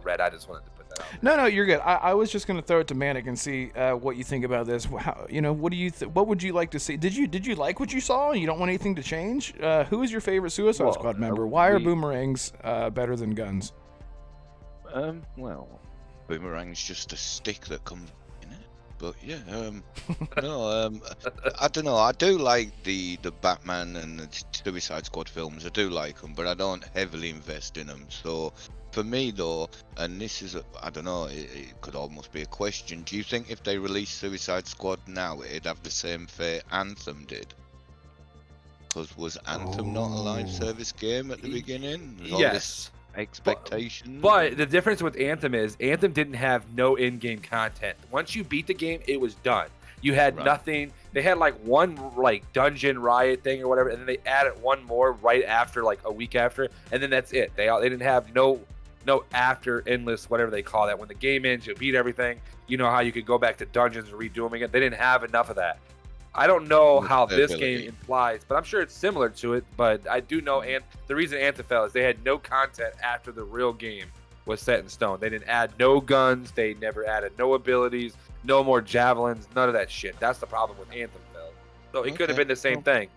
Red. I just wanted to put that out there. No, you're good. I was just gonna throw it to Manic and see what you think about this. How, what do you what would you like to see? Did you like what you saw and you don't want anything to change? Who is your favorite Suicide Squad member? Why are boomerangs better than guns? Well, boomerang's just a stick that comes in it. But yeah, no, I don't know. I do like the Batman and the Suicide Squad films. I do like them, but I don't heavily invest in them. So for me though, and this is I don't know, it could almost be a question. Do you think if they released Suicide Squad now, it'd have the same fate Anthem did? Because was Anthem not a live service game at the beginning? Yes. Expectations. But the difference with Anthem is Anthem didn't have no in-game content. Once you beat the game, it was done. You had nothing. They had like one like dungeon riot thing or whatever, and then they added one more right after, like a week after, and then that's it. They didn't have no after endless whatever they call that. When the game ends, you beat everything. You know how you could go back to dungeons and redo them again. They didn't have enough of that. I don't know how this game implies, but I'm sure it's similar to it. But I do know, and the reason Anthem fell is they had no content after the real game was set in stone. They didn't add no guns. They never added no abilities, no more javelins, none of that shit. That's the problem with Anthem fell. So it could have been the same thing.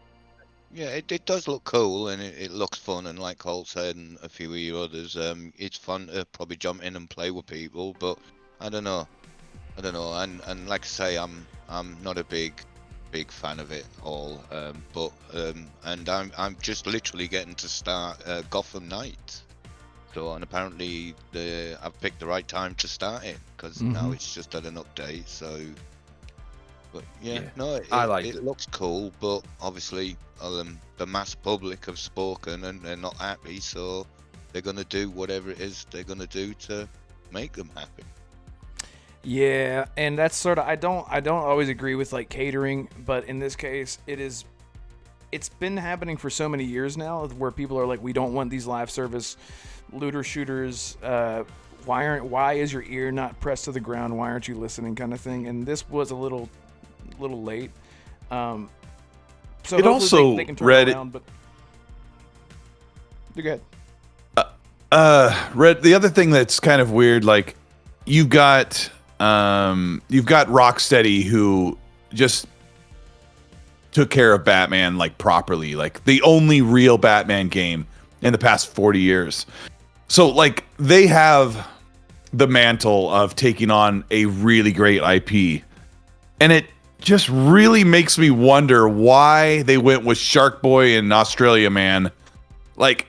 Yeah, it does look cool and it looks fun. And like Colt said, and a few of you others, it's fun to probably jump in and play with people. But I don't know. And like I say, I'm not a big fan of it all, and I'm just literally getting to start Gotham Knights. So, and apparently I've picked the right time to start it because now it's just had an update. So, but I like it. It looks cool, but obviously the mass public have spoken and they're not happy, so they're gonna do whatever it is they're gonna do to make them happy. Yeah, and that's sort of I don't always agree with like catering, but in this case it's been happening for so many years now where people are like, we don't want these live service looter shooters. Why is your ear not pressed to the ground? Why aren't you listening? Kind of thing. And this was a little late. So it also they can turn it around, but you're good. Red. The other thing that's kind of weird, like you've got Rocksteady who just took care of Batman like properly, like the only real Batman game in the past 40 years. So like they have the mantle of taking on a really great IP, and it just really makes me wonder why they went with Shark Boy and Australia Man. Like,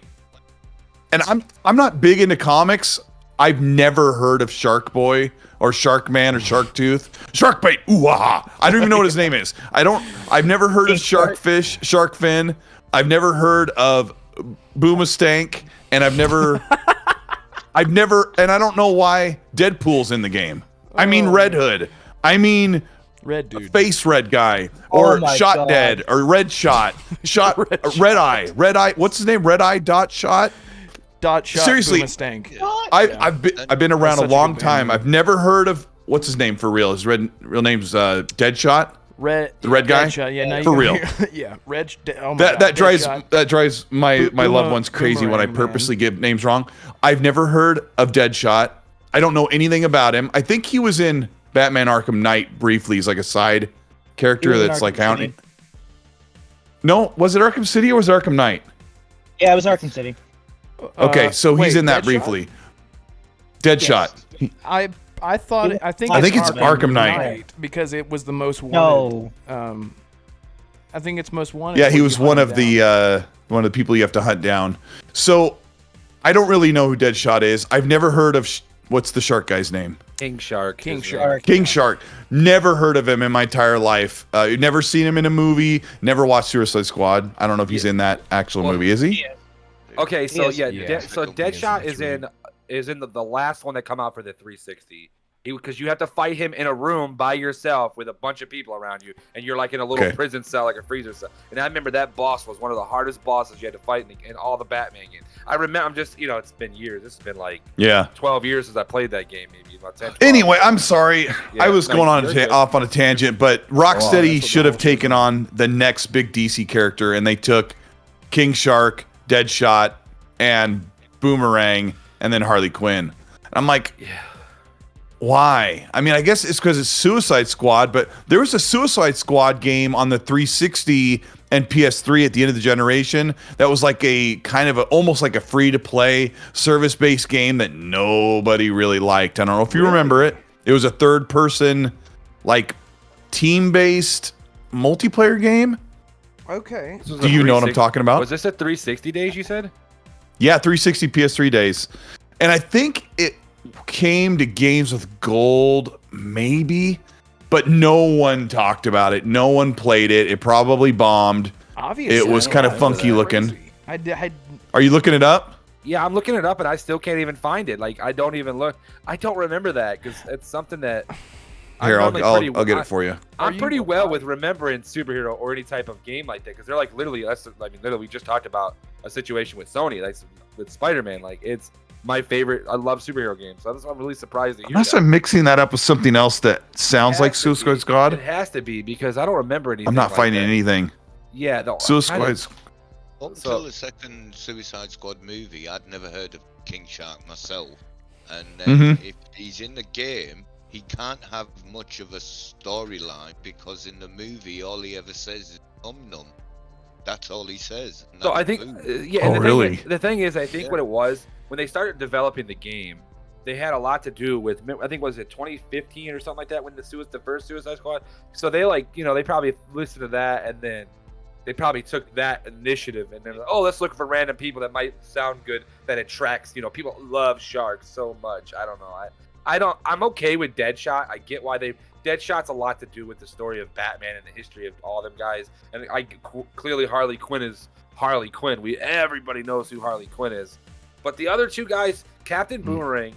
and I'm not big into comics. I've never heard of Shark Boy or Shark Man or Shark Tooth. Shark Bait, ooh ah! I don't even know what his name is. I've never heard of Sharkfish, Shark Fin. I've never heard of Boomastank, and I've never, and I don't know why Deadpool's in the game. I mean Red Hood. I mean Red dude, Face Red guy, or Shot God. Dead, or Red Shot, Red Eye. What's his name? Red Eye Dot Shot. Seriously, Boomastank. I've been around a long time. I've never heard of what's his name for real. His real name's Deadshot. The red guy. Deadshot. Yeah, now for real. Yeah, Red. Oh my that God, drives my loved ones crazy when I purposely give names wrong. I've never heard of Deadshot. I don't know anything about him. I think he was in Batman Arkham Knight briefly. He's like a side character that's like counting. No, was it Arkham City or was it Arkham Knight? Yeah, it was Arkham City. Okay, so he's in that Deadshot? briefly. Deadshot. Yes. I think it's Arkham Knight because it was the most No. wanted I think it's most wanted. Yeah, he when was you one hunt of him down. the people you have to hunt down. So I don't really know who Deadshot is. I've never heard of what's the shark guy's name? King Shark. King his Shark. name. King Shark. Never heard of him in my entire life. Never seen him in a movie. Never watched Suicide Squad. I don't know if he's in that actual movie. Is he? Okay, so Yes. yeah, Yeah. so He is, Deadshot that's is in the last one that come out for the 360. Because you have to fight him in a room by yourself with a bunch of people around you, and you're like in a little Okay. prison cell, like a freezer cell. And I remember that boss was one of the hardest bosses you had to fight in all the Batman games. I remember, I'm just, it's been years. This has been like Yeah. 12 years since I played that game, maybe about 10. 12. Anyway, I'm sorry. Yeah, I was no, going on you're good. off on a tangent, but Oh, that's Rocksteady what should the have taken on the next big DC character, and they took King Shark, Deadshot, and Boomerang, and then Harley Quinn. And I'm like, why? I mean, I guess it's because it's Suicide Squad, but there was a Suicide Squad game on the 360 and PS3 at the end of the generation that was like a kind of almost like a free-to-play service-based game that nobody really liked. I don't know if you remember it. It was a third-person, like, team-based multiplayer game. Okay. This was Do a you know what I'm 360 talking about? Was this a 360 days, you said? Yeah, 360 PS3 days. And I think it came to Games with Gold, maybe, but no one talked about it. No one played it. It probably bombed. Obviously, It was I don't kind of know. funky That's looking. crazy. I Are you looking it up? Yeah, I'm looking it up, and I still can't even find it. Like, I don't even look. I don't remember that because it's something that. Here, I'm normally I'll get it for you. I'm Are pretty you- well with remembering superhero or any type of game like that because they're like literally. Literally, we just talked about a situation with Sony, like with Spider-Man. Like, it's my favorite. I love superhero games, so I'm really surprised to hear Unless that. I'm mixing that up with something else that sounds It like has to Suicide be. Squad. It has to be because I don't remember anything. I'm not like finding that. anything. Yeah, no, Suicide Squad. Up So- until the second Suicide Squad movie, I'd never heard of King Shark myself. And Mhm. if he's in the game, he can't have much of a storyline because in the movie, all he ever says is "num num." That's all he says. and So that's I think, boom. yeah. Oh, And the really? the thing is, I think Yeah. what it was when they started developing the game, they had a lot to do with. I think was it 2015 or something like that when the first Suicide Squad. So they they probably listened to that and then they probably took that initiative and they're like, oh, let's look for random people that might sound good that attracts. People love sharks so much. I don't know. I'm okay with Deadshot. I get why Deadshot's a lot to do with the story of Batman and the history of all them guys. And clearly Harley Quinn is Harley Quinn. Everybody knows who Harley Quinn is. But the other two guys, Captain Boomerang,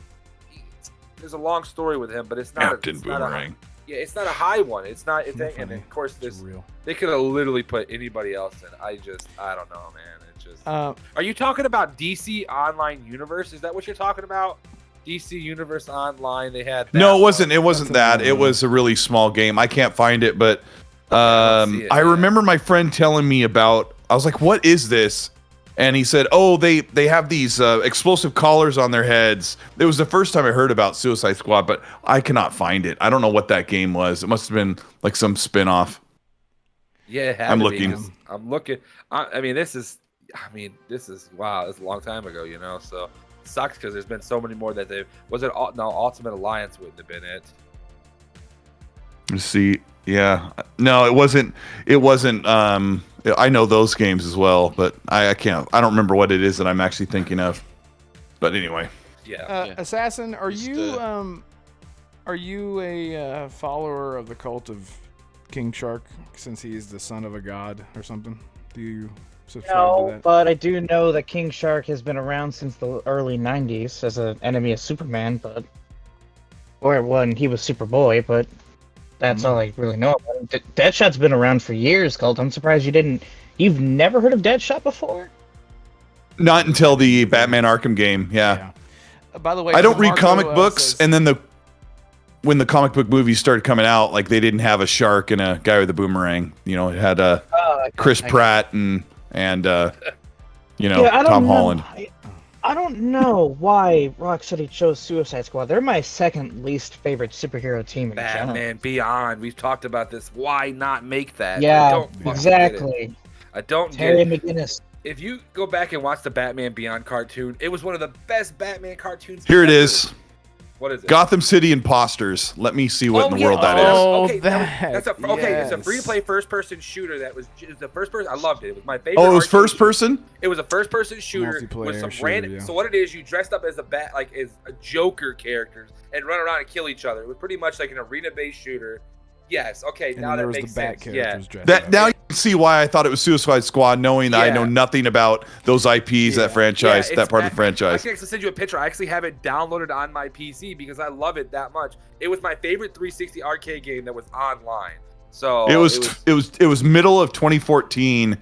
there's a long story with him, but it's not Captain it's not a- Boomerang. it's not a high one. It's not. It's Isn't that and then, funny? of course It's this real. they could have literally put anybody else in. I don't know, man. It just. Uh, Are you talking about DC Online Universe? Is that what you're talking about? DC Universe Online. They had. No, that it wasn't. one. It wasn't That's that. a- It was a really small game. I can't find it, but I don't see it, I yeah. remember my friend telling me about. I was like, "What is this?" And he said, "Oh, they have these explosive collars on their heads." It was the first time I heard about Suicide Squad, but I cannot find it. I don't know what that game was. It must have been like some spin-off. Yeah, it had I'm to be, looking. 'cause I'm looking. I mean, this is. Wow. It's a long time ago, So it sucks because there's been so many more that they. Was it? No, Ultimate Alliance wouldn't have been it. Let's see. Yeah. No, it wasn't. It wasn't. I know those games as well, but I can't. I don't remember what it is that I'm actually thinking of. But anyway. Yeah. Yeah. Assassin, are Just, you a follower of the cult of King Shark since he's the son of a god or something? Do you subscribe to No, that? but I do know that King Shark has been around since the early 90s as an enemy of Superman, or when he was Superboy, but that's all I really know about him. Deadshot's been around for years, Colt. I'm surprised you've never heard of Deadshot before? Not until the Batman Arkham game. Yeah. By the way, I don't read Marco, comic books, says- and then when the comic book movies started coming out, like they didn't have a shark and a guy with a boomerang. It had Chris Pratt and Yeah, I Tom don't know. Holland. I don't know why Rocksteady chose Suicide Squad. They're my second least favorite superhero team in general. Batman Beyond. We've talked about this. Why not make that? I Yeah, don't fucking get it. exactly. I don't get Terry it. McGinnis. If you go back and watch the Batman Beyond cartoon, it was one of the best Batman cartoons. Here it ever. is. What is it? Gotham City Imposters. Let me see what in the world that is. Oh, Okay, that's a yes. It's a free-to-play first-person shooter. It's the first person. I loved it. It was my favorite. Oh, it was arcade first shooter. person? It was a first-person shooter with Multiplayer some shooter, random. yeah. So what it is, you dressed up as as a Joker characters and run around and kill each other. It was pretty much like an arena-based shooter. Yes. Okay. And now then there that was makes the Bat sense. Yeah. characters dressed That up. now you can see why I thought it was Suicide Squad, knowing that I know Yeah. nothing about those IPs, that franchise, Yeah, that part of the I franchise. can actually send you a picture. I actually have it downloaded on my PC because I love it that much. It was my favorite 360 arcade game that was online. So It was middle of 2014.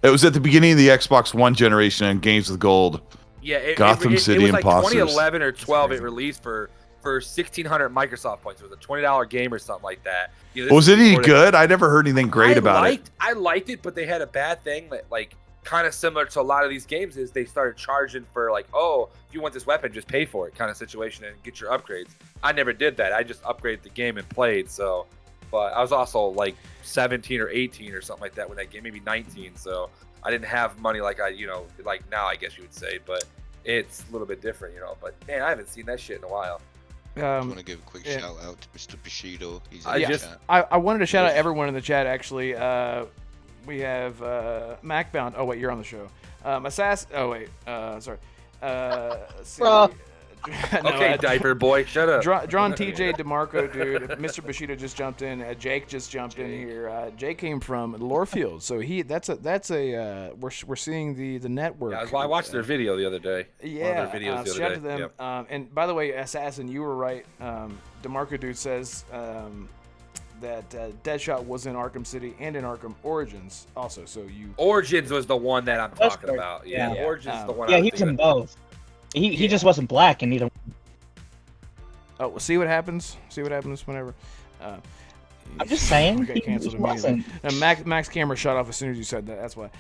It was at the beginning of the Xbox One generation and Games with Gold. Yeah, Gotham City it was like Imposters. 2011 or 12. It released for 1,600 Microsoft points. It was a $20 game or something like that. You know, this Was is it any before good? I never heard anything great about it. I liked it, but they had a bad thing that, like, kind of similar to a lot of these games, is they started charging for, like, oh, if you want this weapon, just pay for it kind of situation and get your upgrades. I never did that. I just upgraded the game and played. So, but I was also like 17 or 18 or something like that when that game, maybe 19. So I didn't have money like like now, I guess you would say, but it's a little bit different, But man, I haven't seen that shit in a while. I want to give a quick shout out to Mr. Bushido. He's in the chat. I wanted to shout out everyone in the chat, actually. We have MacBound. Oh, wait, you're on the show. Assassin. Oh, wait. Sorry. Let's see. Bro. No, Okay, diaper boy, shut up. Drawn TJ DeMarco, dude. Mr. Bushido just jumped in. Jake just jumped in here. Jake came from Lorefield, so we're seeing the network. Yeah, I watched their video the other day. Yeah, One of their videos the shout other out day. to them. And by the way, Assassin, you were right. DeMarco dude says that Deadshot was in Arkham City and in Arkham Origins also. So Origins was the one that I'm That's talking about. Yeah, yeah. Origins is the one. Yeah, I was he was in thinking of. both. He just wasn't black in either. Oh, we'll see what happens. See what happens whenever. I'm just saying. We got canceled he immediately. wasn't. Max camera shut off as soon as you said that. That's why.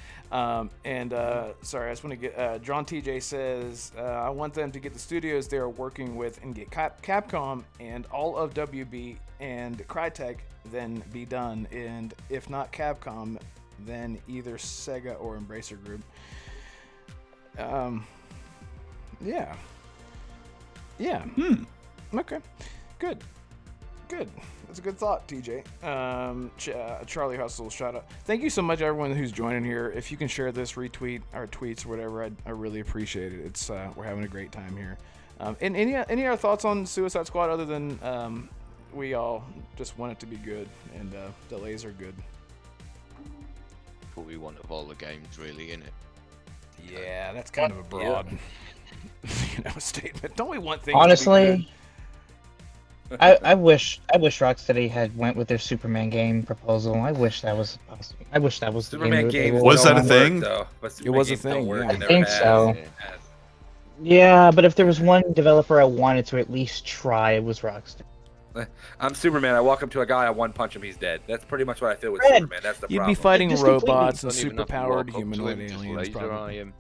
Sorry, I just want to get. Drawn TJ says, I want them to get the studios they are working with and get Capcom and all of WB and Crytek, then be done. And if not Capcom, then either Sega or Embracer Group. Yeah. Yeah. Okay. Good. That's a good thought, TJ. Charlie Hustle, shout out. Thank you so much, everyone who's joining here. If you can share this, retweet our tweets or whatever, I really appreciate it. It's we're having a great time here. And any other thoughts on Suicide Squad other than we all just want it to be good and delays are good? What we want of all the games, really, innit? Yeah, that's kind of a broad statement. Don't we want things Honestly, to be good? I wish Rocksteady had went with their Superman game proposal. I wish that was possible. I wish that was the Superman game. games Was that a don't thing? work, though, but It was a Superman games don't thing, work. yeah. It never I think has. so. Yeah, but if there was one developer I wanted to at least try, it was Rocksteady. I'm Superman. I walk up to a guy, I one punch him, he's dead. That's pretty much what I feel with Red. Superman. That's the You'd problem. be fighting Just robots and Don't even have to walk superpowered up to humanoid him, just aliens. laser Probably. eye him.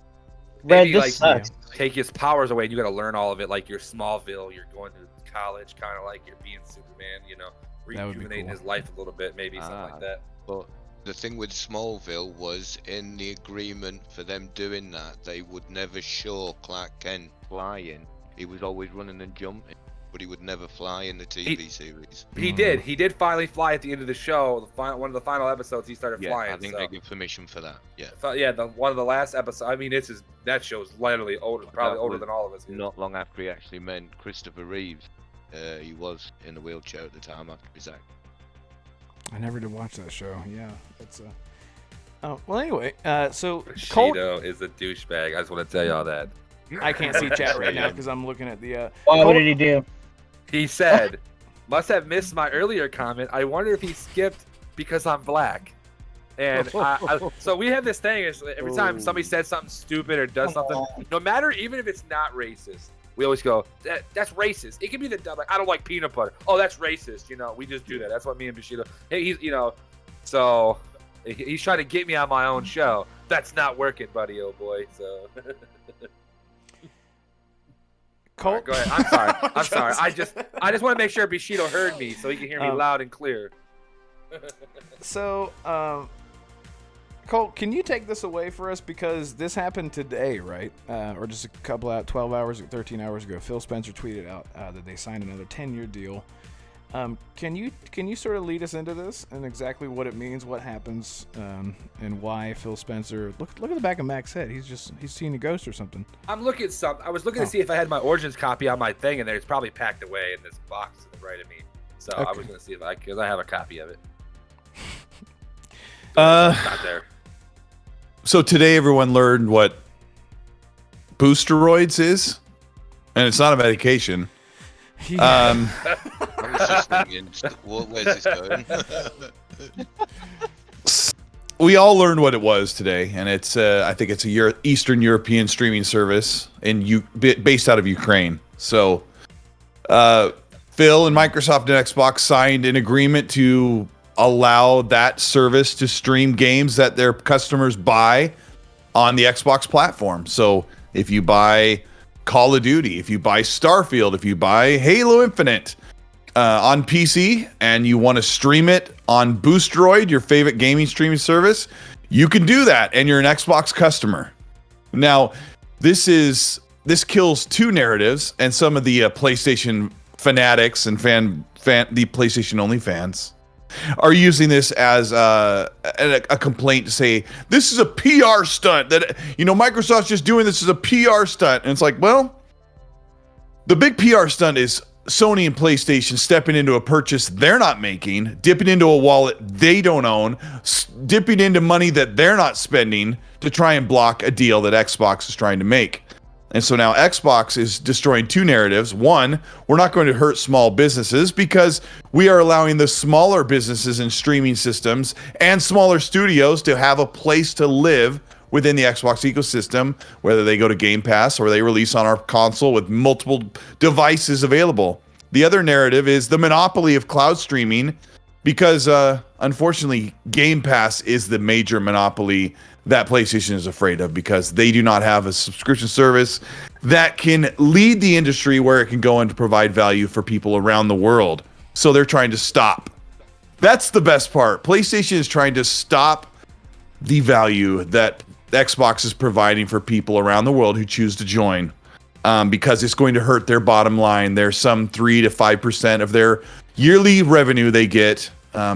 Red, Maybe, this like, sucks. take his powers away and you got to learn all of it, like you're Smallville, you're going to college, kind of like you're being Superman, That would be rejuvenating cool. his life a little bit, maybe something like that. But the thing with Smallville was in the agreement for them doing that, they would never show Clark Kent flying. He was always running and jumping, but he would never fly in the TV series. He did finally fly at the end of the show. One of the final episodes, he started Yeah, flying. I think so. they give permission for that. Yeah. One of the last episodes. I mean, that show's literally older, probably That older was than all of us. Not long after he actually met Christopher Reeves. He was in a wheelchair at the time after his act. I never did watch that show. Yeah, it's well, anyway, so Bushido is a douchebag. I just want to tell y'all that. I can't see chat right now because I'm looking at the. What did he do? He said, "Must have missed my earlier comment. I wonder if he skipped because I'm black." And so we have this thing: is every time somebody says something stupid or does something, no matter even if it's not racist, we always go, "That's racist." It can be like, "I don't like peanut butter." Oh, that's racist. We just do that. That's what me and Bushido. Hey, so he's trying to get me on my own show. That's not working, buddy, oh boy. So. Colt, Right, go ahead. I'm sorry. I just want to make sure Bushido heard me so he can hear me loud and clear. So, Colt, can you take this away for us? Because this happened today, right? Or just a couple 12 hours, 13 hours ago. Phil Spencer tweeted out that they signed another 10-year deal. Can you sort of lead us into this and exactly what it means, what happens, and why Phil Spencer? Look at the back of Mac's head. He's seeing a ghost or something. I'm looking at something. I was looking to see if I had my Origins copy on my thing, and it's probably packed away in this box to the right of me. So I was going to see if because I have a copy of it. It's not there. So today everyone learned what boosteroids is, and it's not a medication. I was just thinking, where's this going? We all learned what it was today, and it's I think it's a Eastern European streaming service based out of Ukraine. So Phil and Microsoft and Xbox signed an agreement to allow that service to stream games that their customers buy on the Xbox platform. So if you buy Call of Duty, if you buy Starfield, if you buy Halo Infinite on PC and you want to stream it on Boosteroid, your favorite gaming streaming service, you can do that and you're an Xbox customer. Now, this kills two narratives, and some of the PlayStation fanatics and the PlayStation only fans are using this as a complaint to say this is a PR stunt, that Microsoft's just doing this as a PR stunt. And it's like, well, the big PR stunt is Sony and PlayStation stepping into a purchase they're not making, dipping into a wallet they don't own, dipping into money that they're not spending to try and block a deal that Xbox is trying to make. And so now Xbox is destroying two narratives. One, we're not going to hurt small businesses because we are allowing the smaller businesses and streaming systems and smaller studios to have a place to live within the Xbox ecosystem, whether they go to Game Pass or they release on our console with multiple devices available. The other narrative is the monopoly of cloud streaming, because unfortunately Game Pass is the major monopoly that PlayStation is afraid of, because they do not have a subscription service that can lead the industry where it can go and provide value for people around the world. So they're trying to stop. That's the best part. PlayStation is trying to stop the value that Xbox is providing for people around the world who choose to join, because it's going to hurt their bottom line. There's some 3 to 5% of their yearly revenue they get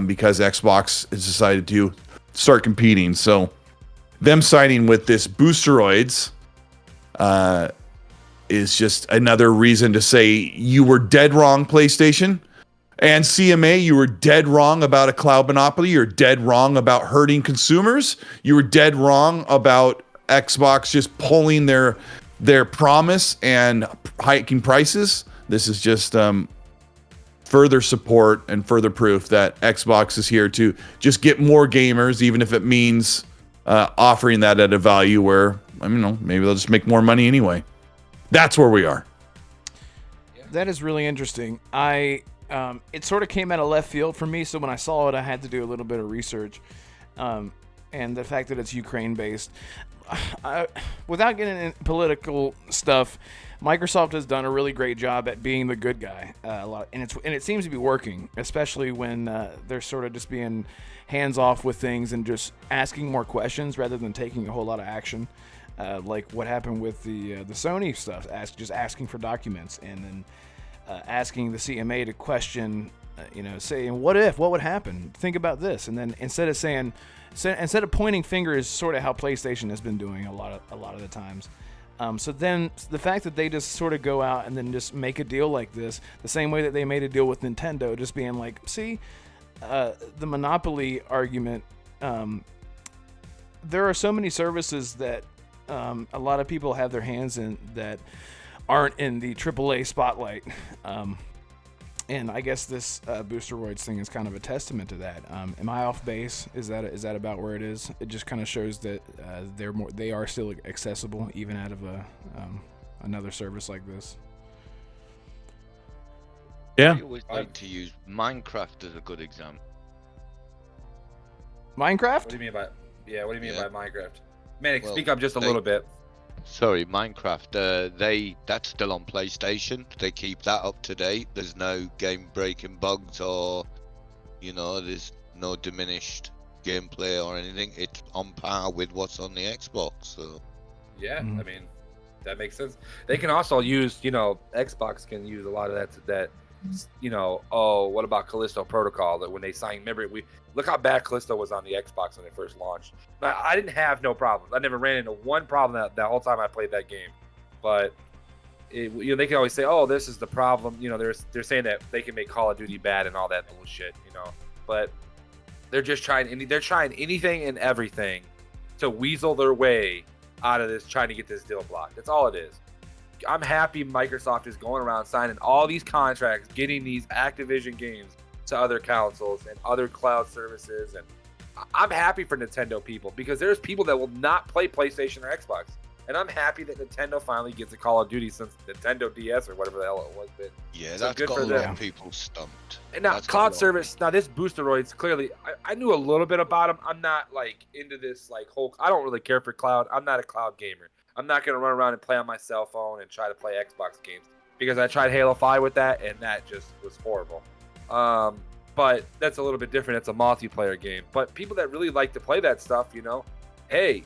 because Xbox has decided to start competing. So them signing with this Boosteroids is just another reason to say you were dead wrong, PlayStation. And CMA, you were dead wrong about a cloud monopoly. You're dead wrong about hurting consumers. You were dead wrong about Xbox just pulling their promise and hiking prices. This is just further support and further proof that Xbox is here to just get more gamers, even if it means offering that at a value where, maybe they'll just make more money anyway. That's where we are. That is really interesting. It sort of came out of left field for me, so when I saw it, I had to do a little bit of research. And the fact that it's Ukraine-based, without getting into political stuff, Microsoft has done a really great job at being the good guy a lot, and it seems to be working, especially when they're sort of just being hands-off with things and just asking more questions rather than taking a whole lot of action, like what happened with the Sony stuff, just asking for documents and then asking the CMA to question, saying what would happen, think about this, and then instead of pointing fingers, sort of how PlayStation has been doing a lot of the times. So then the fact that they just sort of go out and then just make a deal like this, the same way that they made a deal with Nintendo, just being like, see, the monopoly argument, there are so many services that a lot of people have their hands in that aren't in the AAA spotlight. And I guess this Boosteroids thing is kind of a testament to that. Am I off base? Is that about where it is? It just kind of shows that they are still accessible even out of another service like this. Yeah. I always like to use Minecraft as a good example. Minecraft? What do you mean by by Minecraft? Manic, Well, speak up just a little bit. Sorry, Minecraft. That's still on PlayStation. They keep that up to date. There's no game breaking bugs or, there's no diminished gameplay or anything. It's on par with what's on the Xbox. So Yeah, I mean, that makes sense. They can also use, Xbox can use a lot of that. What about Callisto Protocol? That when they signed, remember, look how bad Callisto was on the Xbox when it first launched. Now, I didn't have no problems. I never ran into one problem that whole time I played that game. But they can always say, "Oh, this is the problem." They're saying that they can make Call of Duty bad and all that bullshit. But they're just trying anything and everything to weasel their way out of this, trying to get this deal blocked. That's all it is. I'm happy Microsoft is going around signing all these contracts, getting these Activision games to other consoles and other cloud services. And I'm happy for Nintendo people, because there's people that will not play PlayStation or Xbox. And I'm happy that Nintendo finally gets a Call of Duty since Nintendo DS or whatever the hell it was. But yeah, so that's good got for a lot them. of people stumped. And now That's got a cloud lot of service. Now this Boosteroids, clearly, I knew a little bit about them. I'm not like into this whole. I don't really care for cloud. I'm not a cloud gamer. I'm not gonna run around and play on my cell phone and try to play Xbox games, because I tried Halo 5 with that and that just was horrible. But that's a little bit different. It's a multiplayer game. But people that really like to play that stuff, hey,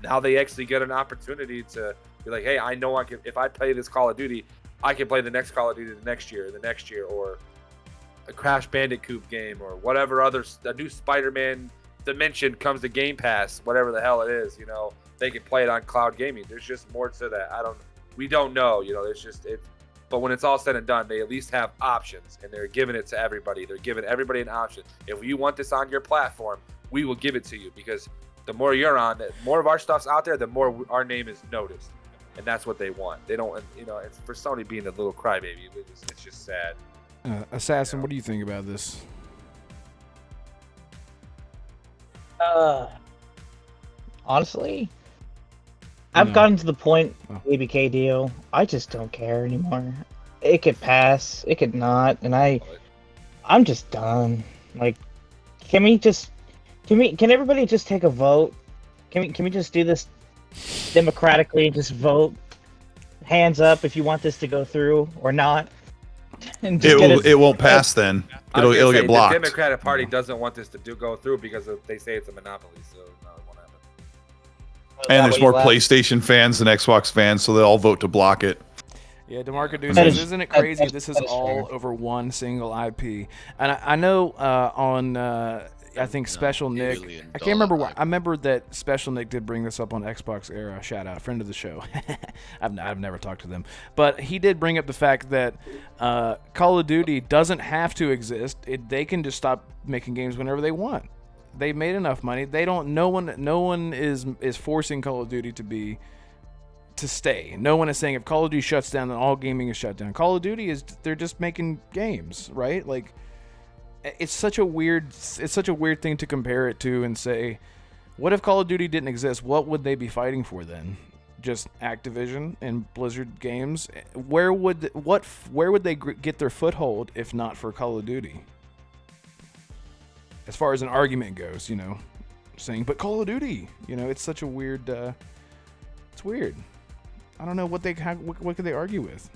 now they actually get an opportunity to be like, hey, I know I can. If I play this Call of Duty, I can play the next Call of Duty the next year, or a Crash Bandicoot game, or whatever a new Spider-Man Dimension comes to Game Pass, whatever the hell it is. They can play it on cloud gaming. There's just more to that. We don't know. There's just it. But when it's all said and done, they at least have options, and they're giving it to everybody. They're giving everybody an option. If you want this on your platform, we will give it to you, because the more you're on, the more of our stuff's out there, the more our name is noticed, and that's what they want. They don't, it's for Sony being a little crybaby. It's just sad. Assassin, what do you think about this? Honestly, I've gotten to the point ABK deal. I just don't care anymore. It could pass, it could not, and I'm just done. Like, can everybody just take a vote? Can we just do this democratically? Just vote, hands up, if you want this to go through or not. And just it won't pass then. It'll get blocked. The Democratic Party doesn't want this to go through because they say it's a monopoly, so no, it won't happen. And there's more PlayStation fans than Xbox fans, so they all vote to block it. Yeah, DeMarco Dude says, isn't it crazy? This is all over one single IP. And I know on, I think Special Nick, I can't remember why. I remember that Special Nick did bring this up on Xbox Era. Shout out, friend of the show. I've never talked to them. But he did bring up the fact that Call of Duty doesn't have to exist. They can just stop making games whenever they want. They've made enough money. They don't. No one is forcing Call of Duty to stay. No one is saying if Call of Duty shuts down, then all gaming is shut down. Call of Duty they're just making games, right? Like, it's such a weird thing to compare it to and say, what if Call of Duty didn't exist? What would they be fighting for then? Just Activision and Blizzard games? Where would they get their foothold if not for Call of Duty? As far as an argument goes, saying, but Call of Duty, it's such a weird. It's weird. I don't know what could they argue with.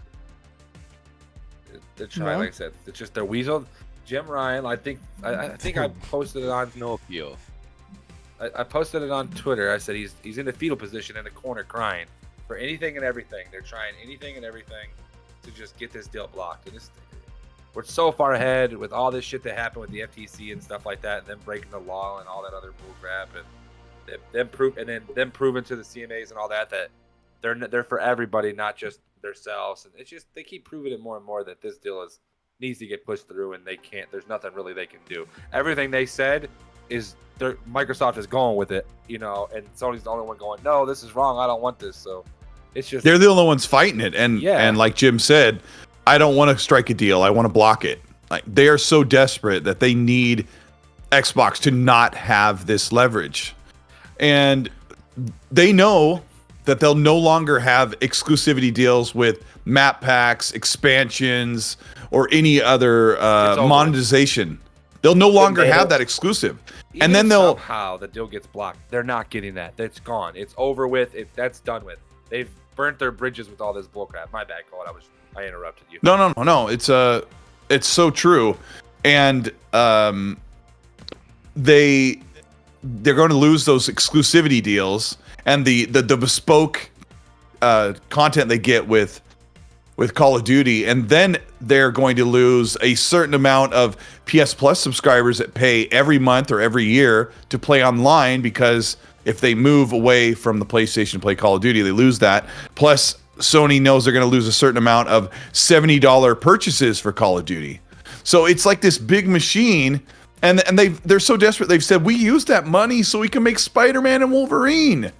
They're trying, like I said, it's just their weasel. Jim Ryan, I think I posted it on Pinocchio. I posted it on Twitter. I said he's in the fetal position in the corner crying for anything and everything. They're trying anything and everything to just get this deal blocked. And we're so far ahead with all this shit that happened with the FTC and stuff like that, and them breaking the law and all that other bull crap, and them proving to the CMAs and all that they're for everybody, not just themselves. And it's just they keep proving it more and more that this deal needs to get pushed through, and they can't. There's nothing really they can do. Everything they said is Microsoft is going with it, and Sony's the only one going, no, this is wrong. I don't want this. So it's just they're the only ones fighting it, and like Jim said, I don't want to strike a deal. I want to block it. Like, they are so desperate that they need Xbox to not have this leverage, and they know that they'll no longer have exclusivity deals with map packs, expansions, or any other monetization. They'll no longer have that exclusive. Even and then somehow the deal gets blocked. They're not getting that. That's gone. It's over with. That's done with. They've burnt their bridges with all this bullcrap. My bad, Colt. I interrupted you. No. It's so true. And they they're going to lose those exclusivity deals and the bespoke content they get with Call of Duty, and then they're going to lose a certain amount of PS Plus subscribers that pay every month or every year to play online, because if they move away from the PlayStation to play Call of Duty, they lose that. Plus, Sony knows they're going to lose a certain amount of $70 purchases for Call of Duty. So it's like this big machine, and they're so desperate. They've said, we use that money so we can make Spider-Man and Wolverine.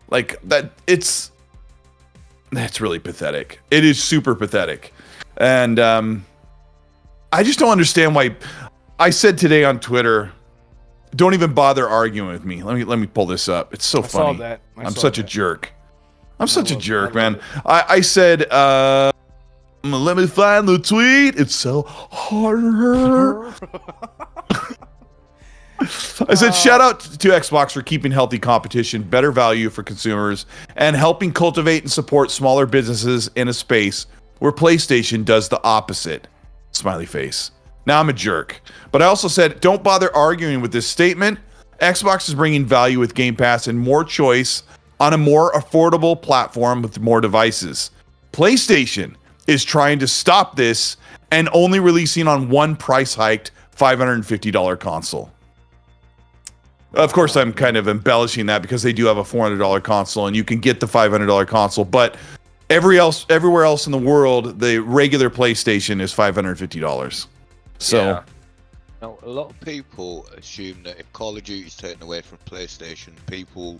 Like that, that's really pathetic. It is super pathetic. And I just don't understand why. I said today on Twitter, don't even bother arguing with me. Let me pull this up. It's so funny. Saw that. I'm such a jerk. I'm such a jerk, man. I said, let me find the tweet. It's so hard. I said, shout out to Xbox for keeping healthy competition, better value for consumers, and helping cultivate and support smaller businesses in a space where PlayStation does the opposite. Smiley face. Now I'm a jerk. But I also said, don't bother arguing with this statement. Xbox is bringing value with Game Pass and more choice on a more affordable platform with more devices. PlayStation is trying to stop this and only releasing on one price-hiked $550 console. Of course, I'm kind of embellishing that because they do have a $400 console, and you can get the $500 console. But everywhere else in the world, the regular PlayStation is $550. So, Yeah. Now, a lot of people assume that if Call of Duty is taken away from PlayStation, people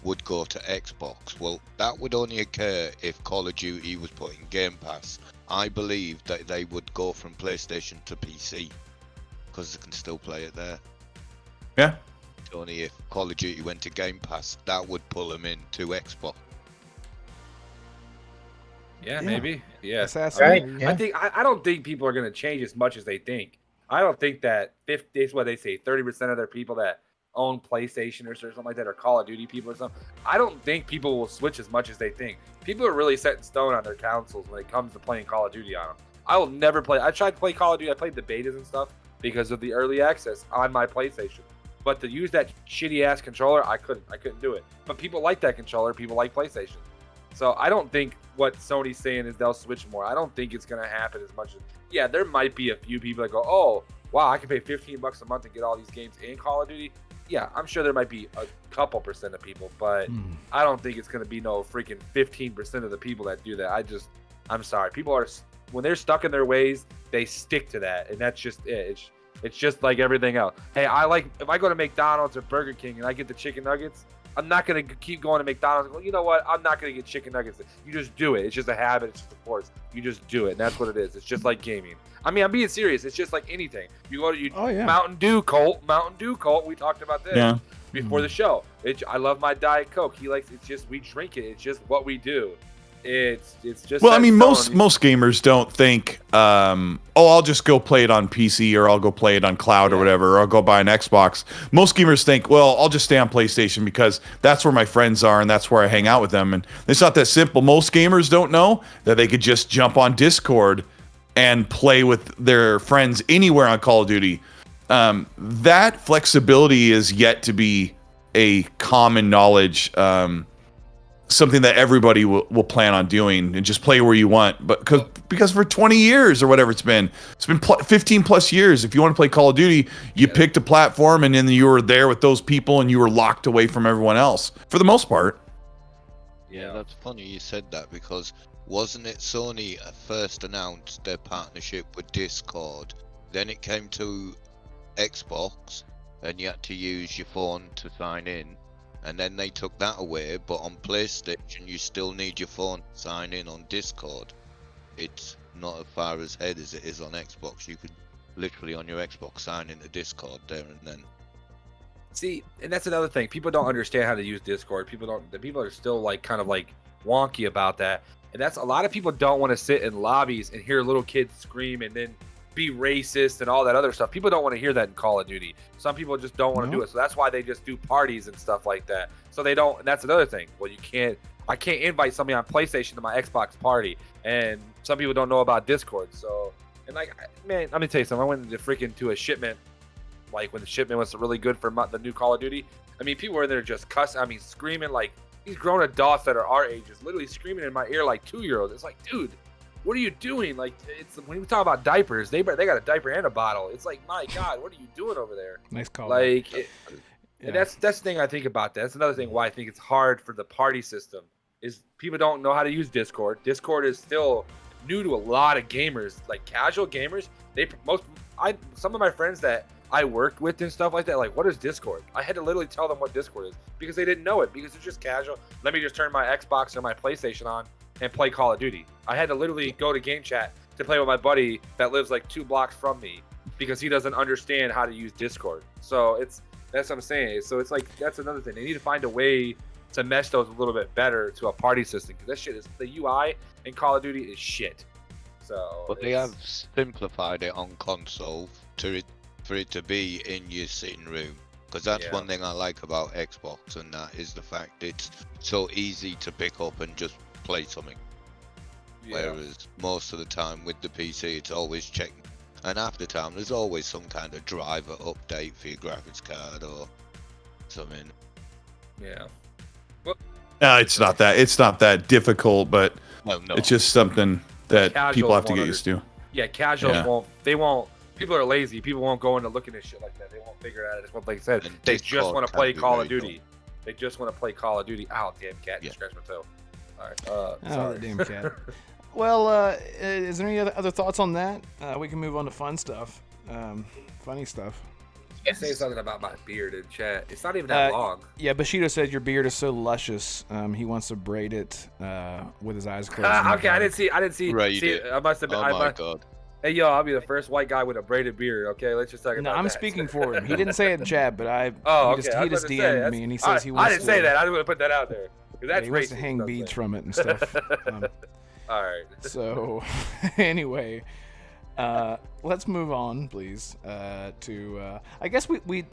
would go to Xbox. Well, that would only occur if Call of Duty was put in Game Pass. I believe that they would go from PlayStation to PC because they can still play it there. yeah. Only if Call of Duty went to Game Pass, that would pull them into Xbox. Yeah, maybe. Yeah. Assassin. Right. Yeah. I don't think people are going to change as much as they think. I don't think that 50 is what they say 30% of their people that own PlayStation or something like that, or Call of Duty people or something. I don't think people will switch as much as they think. People are really set in stone on their consoles when it comes to playing Call of Duty on them. I will never play. I tried to play Call of Duty. I played the betas and stuff because of the early access on my PlayStation. But to use that shitty ass controller, I couldn't do it. But people like that controller. People like PlayStation. So I don't think what Sony's saying is they'll switch more. I don't think it's gonna happen as much as. Yeah, there might be a few people that go, oh wow, I can pay $15 a month and get all these games in Call of Duty. Yeah, I'm sure there might be a couple percent of people, but I don't think it's gonna be no freaking 15% of the people that do that. I'm sorry. People are, when they're stuck in their ways, they stick to that, and that's just it. It's just like everything else. Hey, if I go to McDonald's or Burger King and I get the chicken nuggets, I'm not going to keep going to McDonald's. Well, you know what? I'm not going to get chicken nuggets. You just do it. It's just a habit. It's just a force. You just do it. And that's what it is. It's just like gaming. I mean, I'm being serious. It's just like anything. You go to Mountain Dew Colt. We talked about this before the show. I love my Diet Coke. He likes it's just we drink it. It's just what we do. It's just. Well, I mean, most gamers don't think, I'll just go play it on PC, or I'll go play it on cloud or whatever, or I'll go buy an Xbox. Most gamers think, well, I'll just stay on PlayStation because that's where my friends are and that's where I hang out with them. And it's not that simple. Most gamers don't know that they could just jump on Discord and play with their friends anywhere on Call of Duty. That flexibility is yet to be a common knowledge, something that everybody will plan on doing, and just play where you want. But because for 20 years or whatever it's been 15 plus years, if you want to play Call of Duty, you picked a platform and then you were there with those people and you were locked away from everyone else for the most part. Yeah, that's funny you said that, because wasn't it Sony first announced their partnership with Discord, then it came to Xbox and you had to use your phone to sign in, and then they took that away, but on PlayStation you still need your phone to sign in on Discord. It's not as far ahead as it is on Xbox. You could literally on your Xbox sign into Discord there and then. See, and that's another thing. People don't understand how to use Discord. People are still like kind of like wonky about that. And that's a lot of people don't want to sit in lobbies and hear little kids scream and then be racist and all that other stuff. People don't want to hear that in Call of Duty. Some people just don't want to do it. So that's why they just do parties and stuff like that. So they don't, and that's another thing. Well, I can't invite somebody on PlayStation to my Xbox party. And some people don't know about Discord. So, and like, man, let me tell you something. I went to a shipment, like when the shipment was really good for the new Call of Duty. I mean, people were there just cussing. I mean, screaming like these grown adults that are our ages, literally screaming in my ear like 2-year-olds. It's like, dude, what are you doing? Like, it's when we talk about diapers, they got a diaper and a bottle. It's like, my God, what are you doing over there? Nice call. Like, Yeah. and that's the thing I think about that. That's another thing why I think it's hard for the party system is people don't know how to use Discord. Discord is still new to a lot of gamers, like casual gamers. Some of my friends that I worked with and stuff like that, like, what is Discord? I had to literally tell them what Discord is because they didn't know it, because it's just casual. Let me just turn my Xbox or my PlayStation on and play Call of Duty. I had to literally go to game chat to play with my buddy that lives like 2 blocks from me because he doesn't understand how to use Discord. So that's what I'm saying. So it's like, that's another thing. They need to find a way to mesh those a little bit better to a party system, because that shit is, the UI in Call of Duty is shit. So But they have simplified it on console for it to be in your sitting room. Because that's one thing I like about Xbox, and that is the fact it's so easy to pick up and just play something. Whereas most of the time with the PC, it's always checking. And half the time, there's always some kind of driver update for your graphics card or something. Yeah. It's not that difficult, but No. it's just something that Casuals people have to won't get used to. Yeah, casuals won't. People are lazy. People won't go into looking at shit like that. They won't figure it out. It's what they said. And They just Discord want to can play be Call of very Duty. They just want to play Call of Duty. Ow, damn cat! You Yeah. scratched my toe. All right. Oh, Sorry. the damn cat. Well, is there any other thoughts on that? We can move on to fun stuff, funny stuff. Say something about my beard in chat. It's not even that long. Yeah, Bushido said your beard is so luscious. He wants to braid it with his eyes closed. Okay, I didn't see. Braid see, it. I must have been. Oh my god. Hey, yo, I'll be the first white guy with a braided beard. Okay, let's just talk No, about I'm that. speaking for him. He didn't say it in chat, but Oh, he okay. just I was about to say, DM'd me and he says he I wants didn't say that. I just want to put that out there. 'Cause that's he wants to racist, hang that's beads like- from it and stuff. All right. So, anyway, let's move on, please, to I guess we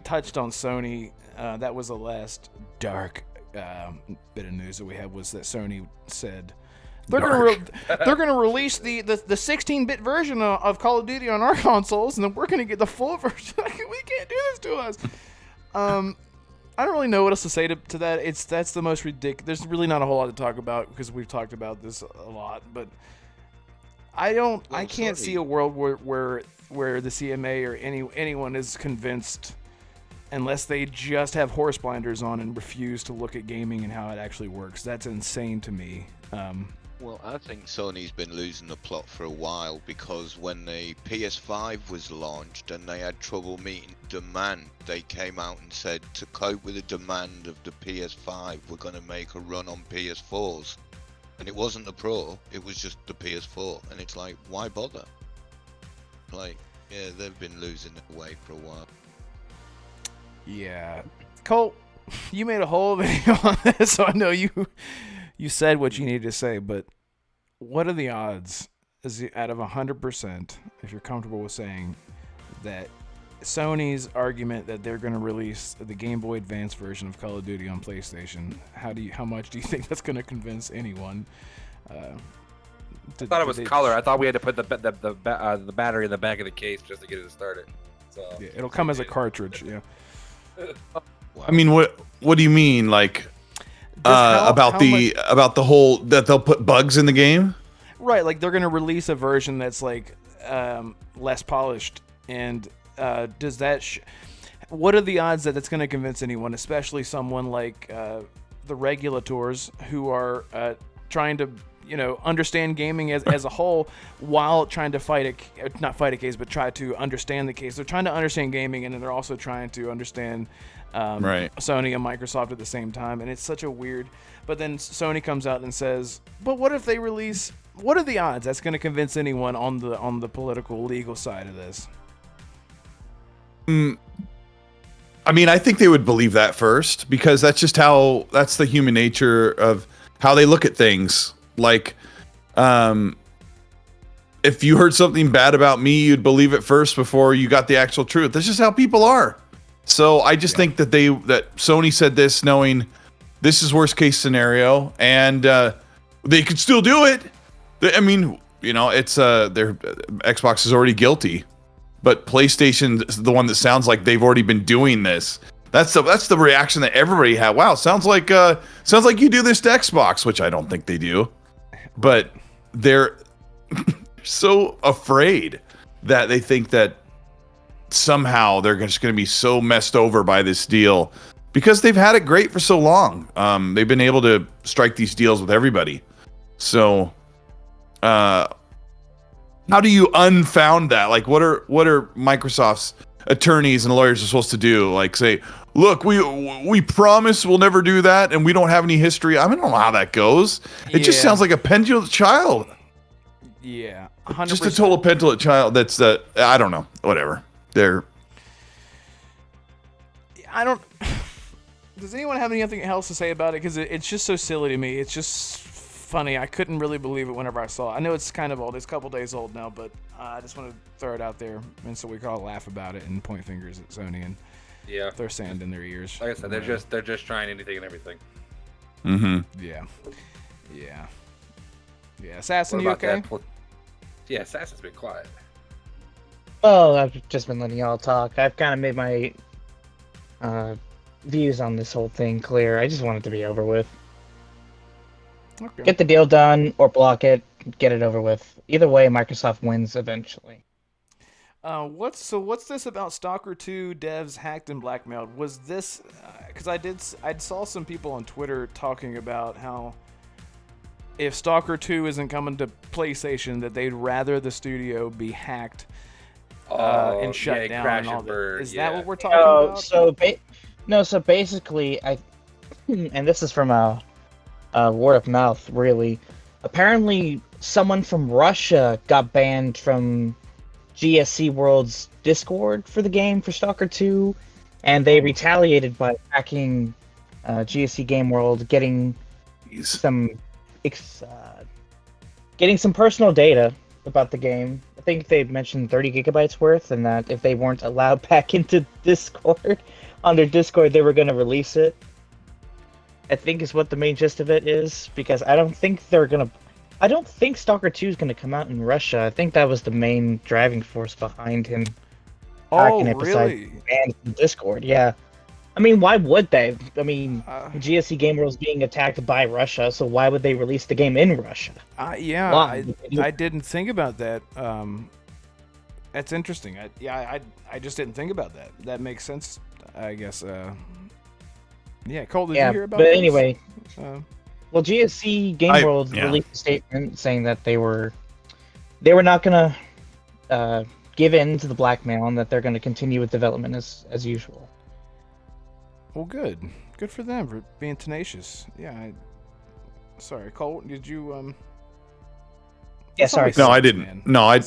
touched on Sony. That was the last dark bit of news that we had, was that Sony said they're gonna release the 16-bit version of Call of Duty on our consoles, and then we're gonna get the full version. We can't do this to us. I don't really know what else to say to that. That's the most ridiculous. There's really not a whole lot to talk about because we've talked about this a lot, but I can't see a world where the CMA or anyone is convinced, unless they just have horse blinders on and refuse to look at gaming and how it actually works. That's insane to me. Well, I think Sony's been losing the plot for a while, because when the PS5 was launched and they had trouble meeting demand, they came out and said, to cope with the demand of the PS5, we're going to make a run on PS4s. And it wasn't the Pro, it was just the PS4. And it's like, why bother? Like, yeah, they've been losing it away for a while. Yeah. Colt, you made a whole video on this, so I know you said what you needed to say, but what are the odds, out of 100%, if you're comfortable with saying that Sony's argument that they're going to release the Game Boy Advance version of Call of Duty on PlayStation, how much do you think that's going to convince anyone? I thought it was color. I thought we had to put the battery in the back of the case just to get it started. So Yeah, it'll come as a cartridge. Yeah. I mean, what do you mean, like about the whole that they'll put bugs in the game? Right, like they're going to release a version that's like less polished, and does that what are the odds that that's going to convince anyone, especially someone like the regulators who are trying to understand gaming as a whole, while trying to not fight a case, but try to understand the case. They're trying to understand gaming, and then they're also trying to understand Sony and Microsoft at the same time, and it's such a weird. But then Sony comes out and says, "But what if they release? What are the odds that's going to convince anyone on the political legal side of this?" I mean, I think they would believe that first, because that's the human nature of how they look at things. Like, if you heard something bad about me, you'd believe it first before you got the actual truth. That's just how people are. So I just think that Sony said this knowing this is worst case scenario, and they could still do it. I mean, it's their Xbox is already guilty, but PlayStation is the one that sounds like they've already been doing this. That's the reaction that everybody had. Wow, sounds like you do this to Xbox, which I don't think they do. But they're so afraid that they think that somehow they're just going to be so messed over by this deal because they've had it great for so long. They've been able to strike these deals with everybody. So, how do you unfound that? Like, what are Microsoft's attorneys and lawyers are supposed to do? Like, say, look, we promise we'll never do that, and we don't have any history. I don't know how that goes. It just sounds like a petulant child. Yeah, 100%. Just a total petulant child. That's I don't know. Whatever. I don't. Does anyone have anything else to say about it? Because it's just so silly to me. It's just funny. I couldn't really believe it whenever I saw it. I know it's kind of old. It's a couple days old now, but I just want to throw it out there, and so we can all laugh about it and point fingers at Sony and throw sand in their ears. Like I said, they're just trying anything and everything. Mm-hmm. Yeah. Assassin, you okay? Yeah, Assassin's been quiet. Oh, I've just been letting y'all talk. I've kind of made my views on this whole thing clear. I just want it to be over with. Okay. Get the deal done or block it. Get it over with. Either way, Microsoft wins eventually. What's this about Stalker 2 devs hacked and blackmailed? Was this because I saw some people on Twitter talking about how if Stalker 2 isn't coming to PlayStation, that they'd rather the studio be hacked and shut down and all that. Is that what we're talking about? So basically, and this is from a word of mouth, really. Apparently, someone from Russia got banned from GSC World's Discord for the game for Stalker 2, and they retaliated by hacking GSC Game World, getting some personal data about the game. I think they mentioned 30 gigabytes worth, and that if they weren't allowed back into Discord, on their Discord, they were going to release it. I think is what the main gist of it is, because I don't think Stalker 2 is going to come out in Russia. I think that was the main driving force behind him hacking it, really? besides banned from Discord. Yeah. I mean, why would they? I mean, GSC Game World is being attacked by Russia, so why would they release the game in Russia? I didn't think about that. That's interesting. I just didn't think about that. That makes sense, I guess. Colt, did you hear about but this? Anyway, well, GSC Game World released a statement saying that they were not going to give in to the blackmail and that they're going to continue with development as usual. Well, good for them for being tenacious. Yeah. Sorry, Colt, did you Yeah, sorry. No, I didn't. No, I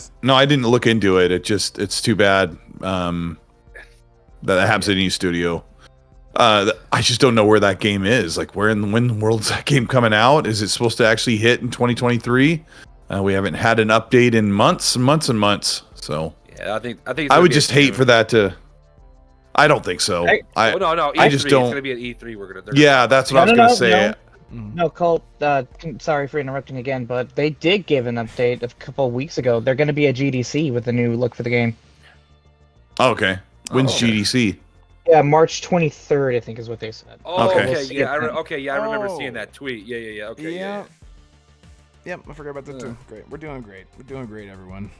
didn't look into it. It's too bad that happens in any studio. I just don't know where that game is. Like, when the world's that game coming out? Is it supposed to actually hit in 2023? We haven't had an update in months and months and months. So yeah, I think I would just hate for that to. I don't think so. No. E3, I just don't. It's gonna be at E3. That's what I was gonna say. No, Colt. Sorry for interrupting again, but they did give an update a couple of weeks ago. They're going to be at GDC with a new look for the game. Okay. When's GDC? Yeah, March 23rd, I think, is what they said. Oh, okay. I remember seeing that tweet. Yeah. Okay. Yeah. Yep, I forgot about that too. Great. We're doing great, everyone.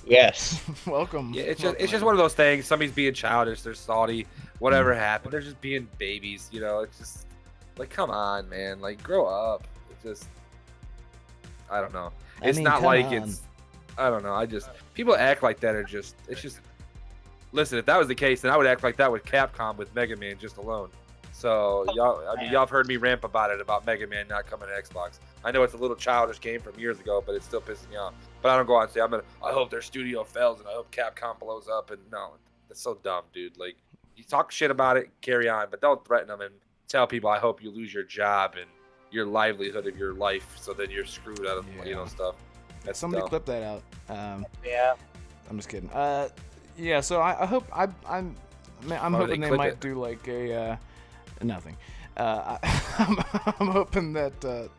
Yes. Welcome. Yeah, it's just one of those things. Somebody's being childish. They're salty. Whatever happened, they're just being babies. You know, it's just like, come on, man. Like, grow up. It's just, I don't know. It's not like it's. I don't know. People act like that it's just. Listen, if that was the case, then I would act like that with Capcom with Mega Man just alone. So y'all have heard me ramp about it, about Mega Man not coming to Xbox. I know it's a little childish game from years ago, but it's still pissing me off. But I don't go out and say I hope their studio fails and I hope Capcom blows up. And no, that's so dumb, dude. Like, you talk shit about it, carry on, but don't threaten them and tell people I hope you lose your job and your livelihood of your life, so then you're screwed out of stuff. That's somebody dumb. clip that out. Yeah. I'm just kidding. Yeah. So I hope I'm hoping they might do like a nothing. I'm hoping that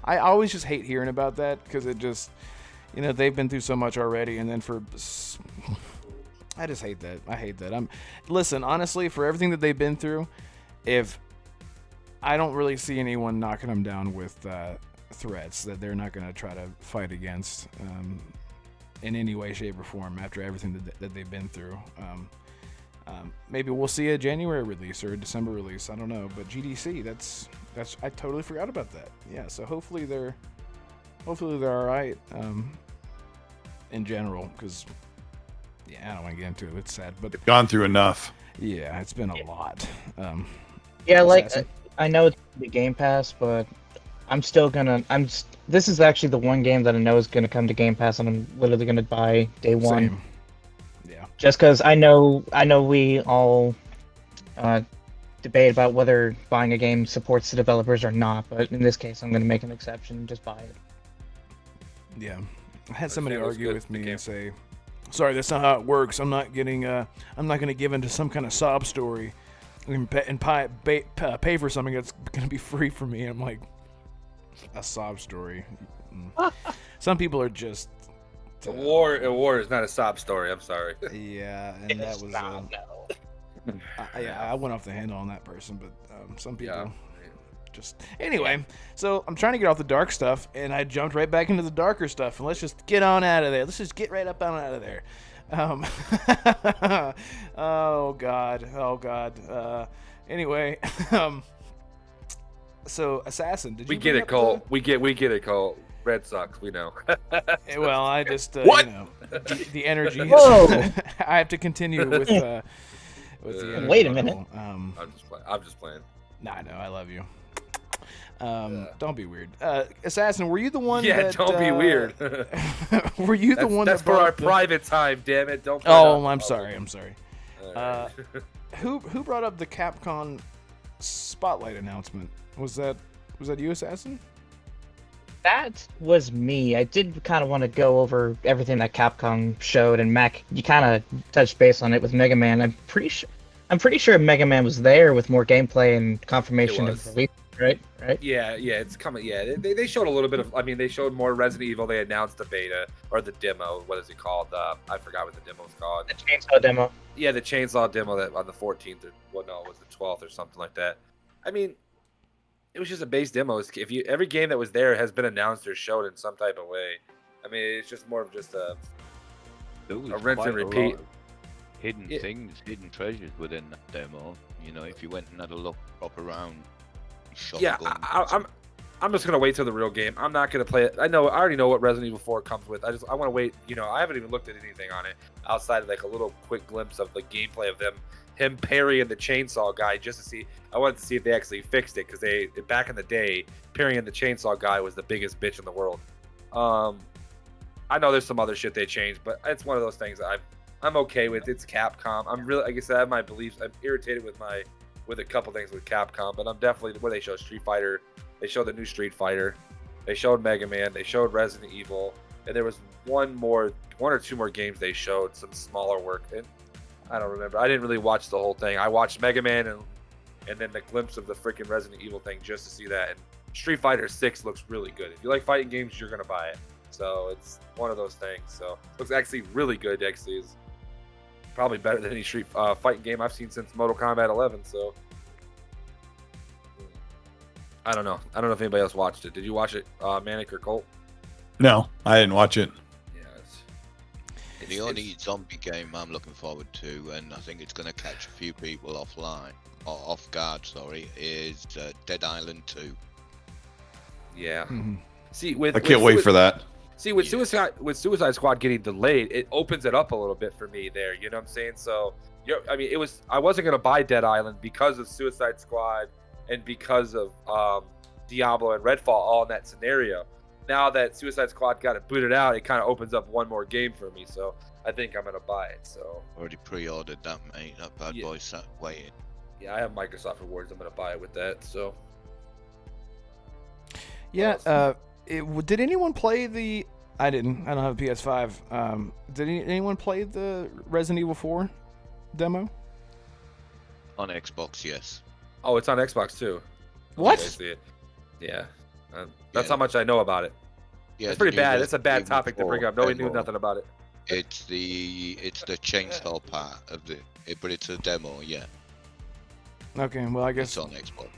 I always just hate hearing about that, because it just, they've been through so much already, and then for I just hate that. I hate that. Listen, honestly, for everything that they've been through, if I don't really see anyone knocking them down with threats that they're not going to try to fight against in any way, shape, or form after everything that they've been through. Maybe we'll see a January release or a December release. I don't know, but GDC, that's I totally forgot about that. Yeah, so hopefully they're all right in general, because I don't want to get into it. It's sad, but Gone through enough. yeah, it's been a lot. Yeah, like Assassin? I know it's the Game Pass, but I'm still gonna. This is actually the one game that I know is gonna come to Game Pass, and I'm literally gonna buy day one. Same. Yeah. Just because I know we all debate about whether buying a game supports the developers or not, but in this case, I'm gonna make an exception and just buy it. Yeah. I had somebody Understand, it was argue good. with me Okay. and say, "Sorry, that's not how it works. I'm not going to give into some kind of sob story and pay for something that's going to be free for me." I'm like, a sob story. Some people are just A war is not a sob story. I'm sorry. yeah, and that was I went off the handle on that person, but some people. Yeah. Just anyway, so I'm trying to get off the dark stuff, and I jumped right back into the darker stuff. And let's just get on out of there. Let's just get right up on out of there. Oh God. Anyway, so Assassin, did you? We get bring it, up Colt. We get it, Colt. Red Sox, we know. Well, I just What? The energy. is- Whoa. I have to continue with the energy Wait a minute. level. I'm just playing. Nah, I know. I love you. Don't be weird. Assassin, were you the one? Yeah, that, don't be weird. Were you the one That's that for brought our up the- private time, damn it. Don't. bring it Oh, up. I'm sorry. I'm sorry. All right. Who brought up the Capcom Spotlight announcement? Was that you, Assassin? That was me. I did kind of want to go over everything that Capcom showed, and Mac, you kind of touched base on it with Mega Man. I'm pretty sure Mega Man was there with more gameplay and confirmation It of was. release, right? Yeah, it's coming. Yeah, they showed a little bit of. I mean, they showed more Resident Evil. They announced the beta or the demo. What is it called? I forgot what the demo was called. The chainsaw demo. Yeah, the chainsaw demo that on the 14th or it was the 12th or something like that. I mean, it was just a base demo. Every game that was there has been announced or showed in some type of way. I mean, it's just more of just a There was rinse and quite a lot repeat. of hidden Yeah. things, hidden treasures within that demo. You know, if you went and had a look up around, Yeah, I'm just gonna wait till the real game. I'm not gonna play it. I already know what Resident Evil 4 comes with. I want to wait. You know, I haven't even looked at anything on it outside of like a little quick glimpse of the gameplay of him parrying the chainsaw guy just to see. I wanted to see if they actually fixed it because they back in the day, parrying the chainsaw guy was the biggest bitch in the world. I know there's some other shit they changed, but it's one of those things that I'm okay with. It's Capcom. I'm really, like I said, I have my beliefs. I'm irritated with a couple things with Capcom, but I'm definitely where they show Street Fighter. They showed the new Street Fighter. They showed Mega Man. They showed Resident Evil, and there was one or two more games they showed, some smaller work. And I don't remember. I didn't really watch the whole thing. I watched Mega Man and then the glimpse of the freaking Resident Evil thing just to see that. And Street Fighter 6 looks really good. If you like fighting games, you're gonna buy it. So it's one of those things. So looks actually really good. Actually, is probably better than any Street fighting game I've seen since Mortal Kombat 11. So I don't know. I don't know if anybody else watched it. Did you watch it, Manic or Colt? No, I didn't watch it. Yeah. The only zombie game I'm looking forward to, and I think it's going to catch a few people off guard, is Dead Island 2. Yeah. Mm-hmm. See, I can't wait for that. See, with Suicide Squad getting delayed, it opens it up a little bit for me there. You know what I'm saying? So, I mean, I wasn't gonna buy Dead Island because of Suicide Squad and because of Diablo and Redfall all in that scenario. Now that Suicide Squad got it booted out, it kind of opens up one more game for me. So I think I'm gonna buy it. So Already pre-ordered that, mate. That bad Yeah. boy sat waiting. yeah, I have Microsoft Rewards. I'm gonna buy it with that. So Yeah. Did anyone play the? I didn't. I don't have a PS5. Did anyone play the Resident Evil 4 demo? On Xbox, yes. oh, it's on Xbox too. What? Okay, I see it. Yeah. That's Yeah. how much I know about it. Yeah, It's pretty the new bad. It's a bad Resident Evil topic to bring 4 up. Nobody knew demo. nothing about it. It's the chainsaw part of but it's a demo. Yeah, Okay, well I guess it's on Xbox.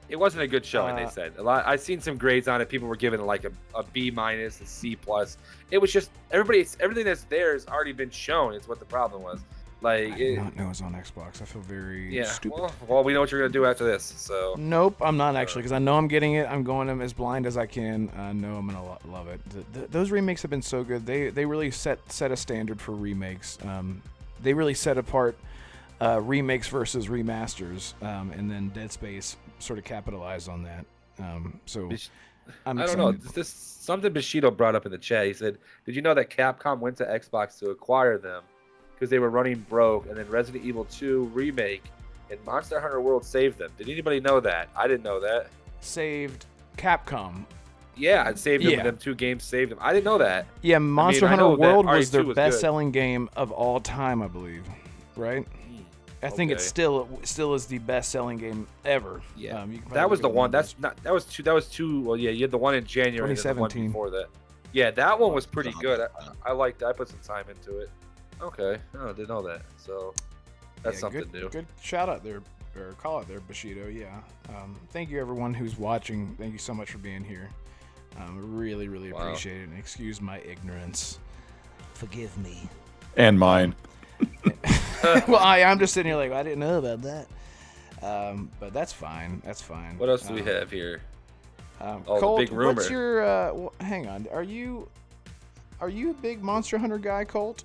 It wasn't a good showing. They said a lot. I've seen some grades on it. People were giving it like a B-, a C+. It was just everything that's there has already been shown. It's what the problem was. Like, I did not know it was on Xbox. I feel very stupid. Well, we know what you're gonna do after this. So nope, I'm not actually, because I know I'm getting it. I'm going as blind as I can. I know I'm gonna love it. Those remakes have been so good. They really set a standard for remakes. They really set apart remakes versus remasters, and then Dead Space sort of capitalized on that. So I don't know. This something Bushido brought up in the chat. He said, "Did you know that Capcom went to Xbox to acquire them because they were running broke, and then Resident Evil 2 remake and Monster Hunter World saved them?" Did anybody know that? I didn't know that. Saved Capcom. Yeah, it saved them. Them 2 games saved them. I didn't know that. Yeah, Monster Hunter World was their was best-selling game of all time, I believe. Right? I think it still is the best-selling game ever. Yeah, that was the one. That was two. Well, yeah, you had the one in January, 2017. And the one before that. Yeah, that one was pretty good. I liked that. I put some time into it. Okay, I didn't know that. So that's something new. Good shout out there, or call out there, Bushido. Yeah. Thank you everyone who's watching. Thank you so much for being here. Really, really appreciate it. And excuse my ignorance. Forgive me. And mine. Well, I'm just sitting here like, I didn't know about that. But that's fine. That's fine. What else do we have here? Colt, the big rumor. What's your? Hang on. Are you a big Monster Hunter guy, Colt?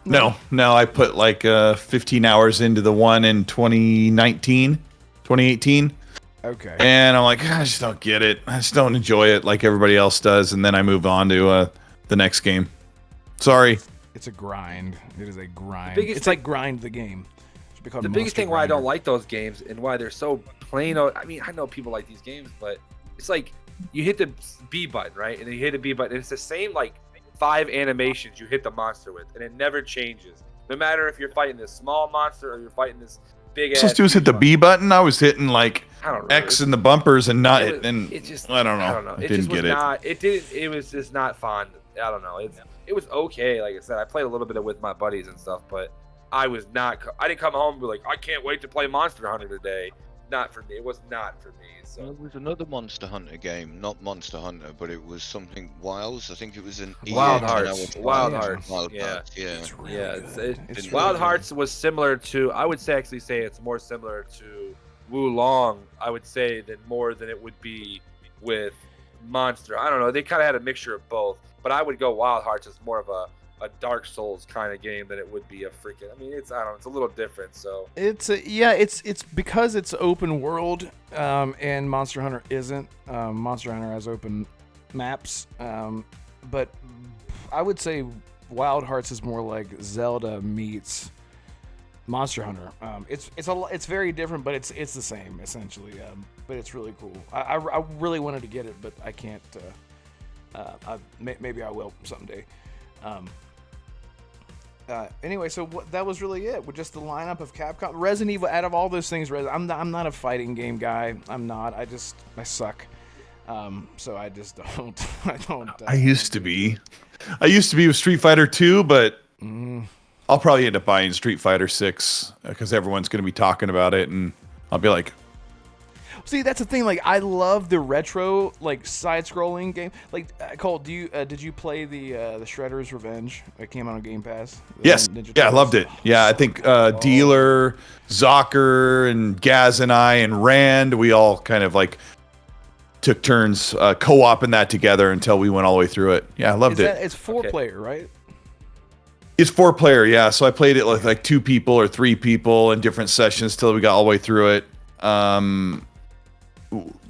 No. I put like 15 hours into the one in 2018. Okay. And I'm like, I just don't get it. I just don't enjoy it like everybody else does. And then I move on to the next game. Sorry. It's a grind. It is a grind. It's like grind the game. The biggest thing why I don't like those games and why they're so plain. I mean, I know people like these games, but it's like you hit the B button, right? And then you hit the B button. And it's the same like 5 animations you hit the monster with, and it never changes. No matter if you're fighting this small monster or you're fighting this big ass. Supposed to hit the B button. I was hitting like X in the bumpers and not it. And it just I don't know. It didn't just was get not. It did. It was just not fun. I don't know. It was okay. Like I said, I played a little bit with my buddies and stuff, but I was not. I didn't come home and be like, I can't wait to play Monster Hunter today. Not for me. It was not for me. So there was another Monster Hunter game, not Monster Hunter, but it was something Wilds. I think it was an Wild Hearts. Wild Hearts. Hearts. Yeah. It's really good. Wild Hearts was similar to. I would say it's more similar to Wulong. I would say more than it would be with Monster. I don't know. They kind of had a mixture of both. But I would go Wild Hearts as more of a Dark Souls kind of game than it would be a freaking. I mean, it's a little different. So it's because it's open world, and Monster Hunter isn't. Monster Hunter has open maps, but I would say Wild Hearts is more like Zelda meets Monster Hunter. It's very different, but it's the same essentially. But it's really cool. I really wanted to get it, but I can't. Maybe I will someday. Anyway, so that was really it. With just the lineup of Capcom, Resident Evil. Out of all those things, I'm not a fighting game guy. I'm not. I suck. So I just don't. I used to be with Street Fighter 2, but I'll probably end up buying Street Fighter 6 because everyone's going to be talking about it, and I'll be like. See, that's the thing. Like, I love the retro, like side-scrolling game. Like, Colt, did you play the Shredder's Revenge that came out on Game Pass? Yes. I loved it. Yeah, I think Dealer, Zocker, and Gaz and I and Rand, we all kind of like took turns co-oping that together until we went all the way through it. Yeah, I loved it. It's 4-player, right? It's 4-player. Yeah. So I played it with like 2 people or 3 people in different sessions till we got all the way through it.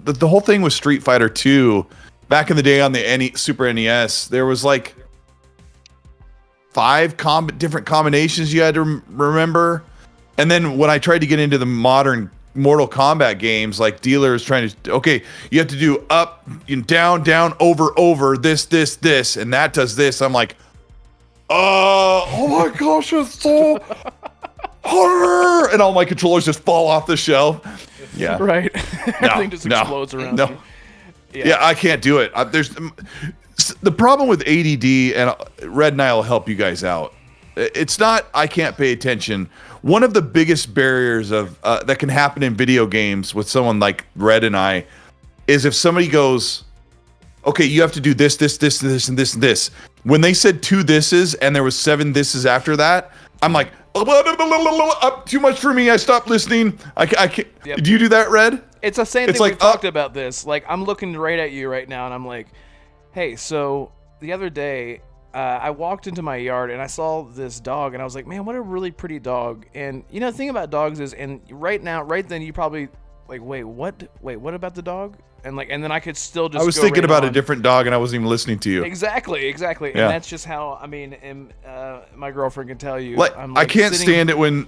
The whole thing with Street Fighter 2 back in the day on the Super NES, there was like 5 different combinations you had to remember. And then when I tried to get into the modern Mortal Kombat games, like Dealer is trying to, okay, you have to do up, down, over, this, and that does this. I'm like, oh my gosh, it's so harder. And all my controllers just fall off the shelf. Yeah. Right. Everything just explodes around you. Yeah, I can't do it. The problem with ADD, and Red and I will help you guys out. It's not I can't pay attention. One of the biggest barriers of that can happen in video games with someone like Red and I is if somebody goes, okay, you have to do this, and this. When they said 2 thises and there was 7 thises after that, I'm like, too much for me. I stopped listening. I can't. Yep. Do you do that, Red? It's the same thing. We've talked about this. Like, I'm looking right at you right now, and I'm like, hey, so the other day, I walked into my yard, and I saw this dog, and I was like, man, what a really pretty dog. And, you know, the thing about dogs is, and right then, you probably, like, wait, what about the dog? And then I could still just I was go thinking right about on. a different dog, and I wasn't even listening to you. Exactly. Yeah. And that's just how, I mean, and, my girlfriend can tell you. I can't stand it when...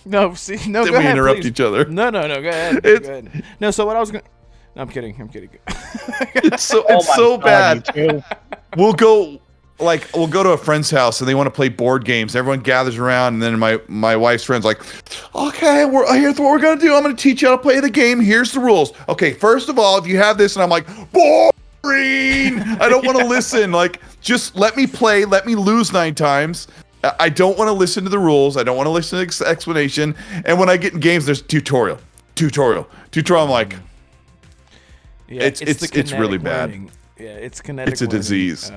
No, see, no, Then go we ahead, interrupt please. each other. No, go ahead. Go ahead. No, so what I was going to... No, I'm kidding. It's so Oh my God, bad. you too. We'll go to a friend's house and they want to play board games. Everyone gathers around, and then my wife's friend's like, okay, here's what we're gonna do. I'm gonna teach you how to play the game. Here's the rules. Okay, first of all, if you have this, and I'm like, boring. I don't want to listen. Like, just let me play. Let me lose 9 times. I don't want to listen to the rules. I don't want to listen to the explanation. And when I get in games, there's tutorial. I'm like, Yeah, it's really bad. learning. Yeah, it's kinetic. It's a learning. disease.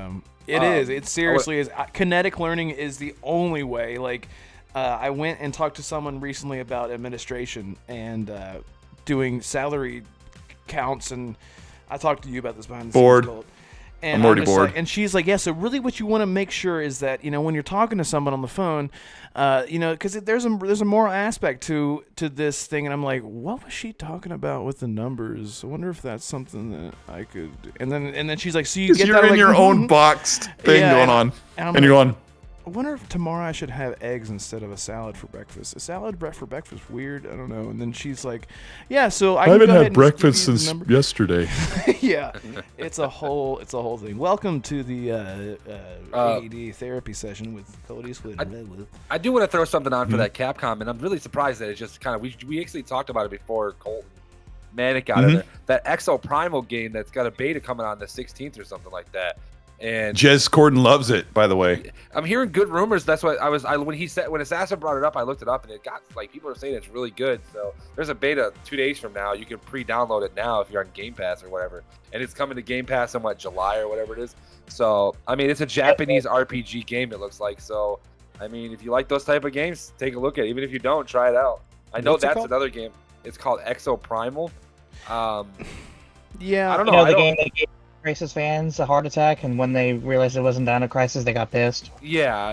It is. It seriously is. Kinetic learning is the only way. Like, I went and talked to someone recently about administration and doing salary counts, and I talked to you about this behind the Bored. scenes. And I'm already just bored. like, and she's like, yeah, so really what you want to make sure is that, you know, when you're talking to someone on the phone, you know, because there's a moral aspect to this thing. And I'm like, what was she talking about with the numbers? I wonder if that's something that I could. And then she's like, so you get You're that? in Like, your own mhm. boxed thing Yeah, going on. and And you're going, I wonder if tomorrow I should have eggs instead of a salad for breakfast. A salad for breakfast weird? I don't know. And then she's like, yeah, so I haven't can go ahead had and breakfast give you the since number. yesterday. Yeah, it's a whole thing. Welcome to the AED therapy session with Colt Eastwood. I do want to throw something on for that Capcom, and I'm really surprised that it's just kind of we actually talked about it before Colt and Manic got in there. That Exo Primal game that's got a beta coming on the 16th or something like that. And Jez Corden loves it, by the way. I'm hearing good rumors. That's what when Assassin brought it up, I looked it up, and it got like people are saying it's really good. So there's a beta 2 days from now. You can pre-download it now if you're on Game Pass or whatever, and it's coming to Game Pass in July or whatever it is. So I mean, it's a Japanese RPG game. It looks like. So I mean, if you like those type of games, take a look at it. Even if you don't, try it out. I know What's it that's called? another game. It's called Exo Primal. Yeah, I don't You know. know I the don't- game that gave Crisis fans a heart attack, and when they realized it wasn't Dino Crisis, they got pissed. Yeah.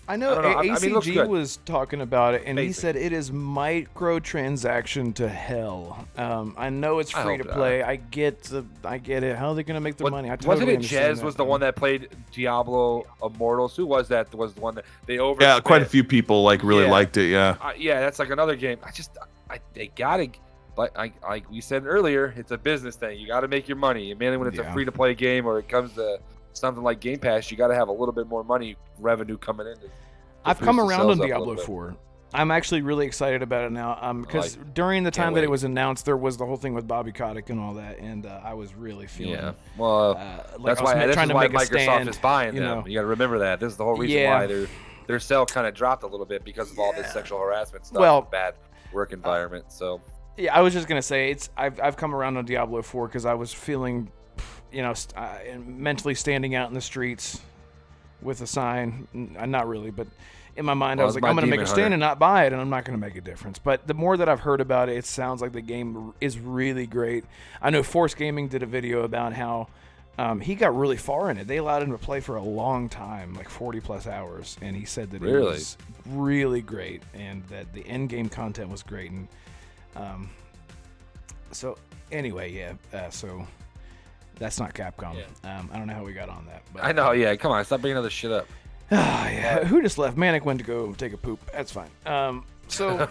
I know, I don't know. I mean, it looks ACG good. was talking about it, and he Basic. said it is microtransaction to hell. I know it's I free to hope not. play. I get it. How are they going to make their money? I Wasn't totally it understand Jez that. was the one that played Diablo Immortals? Who was that? Was the one that they over? Yeah, quite a few people really Yeah. liked it. Yeah. Yeah, that's like another game. They gotta, but like we said earlier, it's a business thing. You got to make your money. And mainly when it's a Yeah. free to play game or it comes to something like Game Pass, you got to have a little bit more money revenue coming in. I've come boost the around on sales up a Diablo little bit. 4. I'm actually really excited about it now. Because during the time that it wait. was announced, there was the whole thing with Bobby Kotick and all that, and I was really feeling. Yeah, well, like that's I was why trying to make a Microsoft stand, is buying you them. know. You got to remember that. This is the whole reason Yeah. why their sale kind of dropped a little bit because of all this sexual harassment stuff. Well, and bad work environment. So Yeah, I was just gonna say I've come around on Diablo 4 because I was feeling, you know, mentally standing out in the streets with a sign. Not really, but in my mind I Well, was it's like, my I'm gonna make a Demon stand Hunter. and not buy it, and I'm not gonna make a difference. But the more that I've heard about it, it sounds like the game is really great. I know Force Gaming did a video about how he got really far in it. They allowed him to play for a long time, like 40 plus hours, and he said that it Really? was really great and that the end game content was great. And so anyway, yeah. So that's not Capcom. I don't know how we got on that. But, I know. Yeah, come on, stop bringing other shit up. yeah. Who just left? Manic went to go take a poop. That's fine. So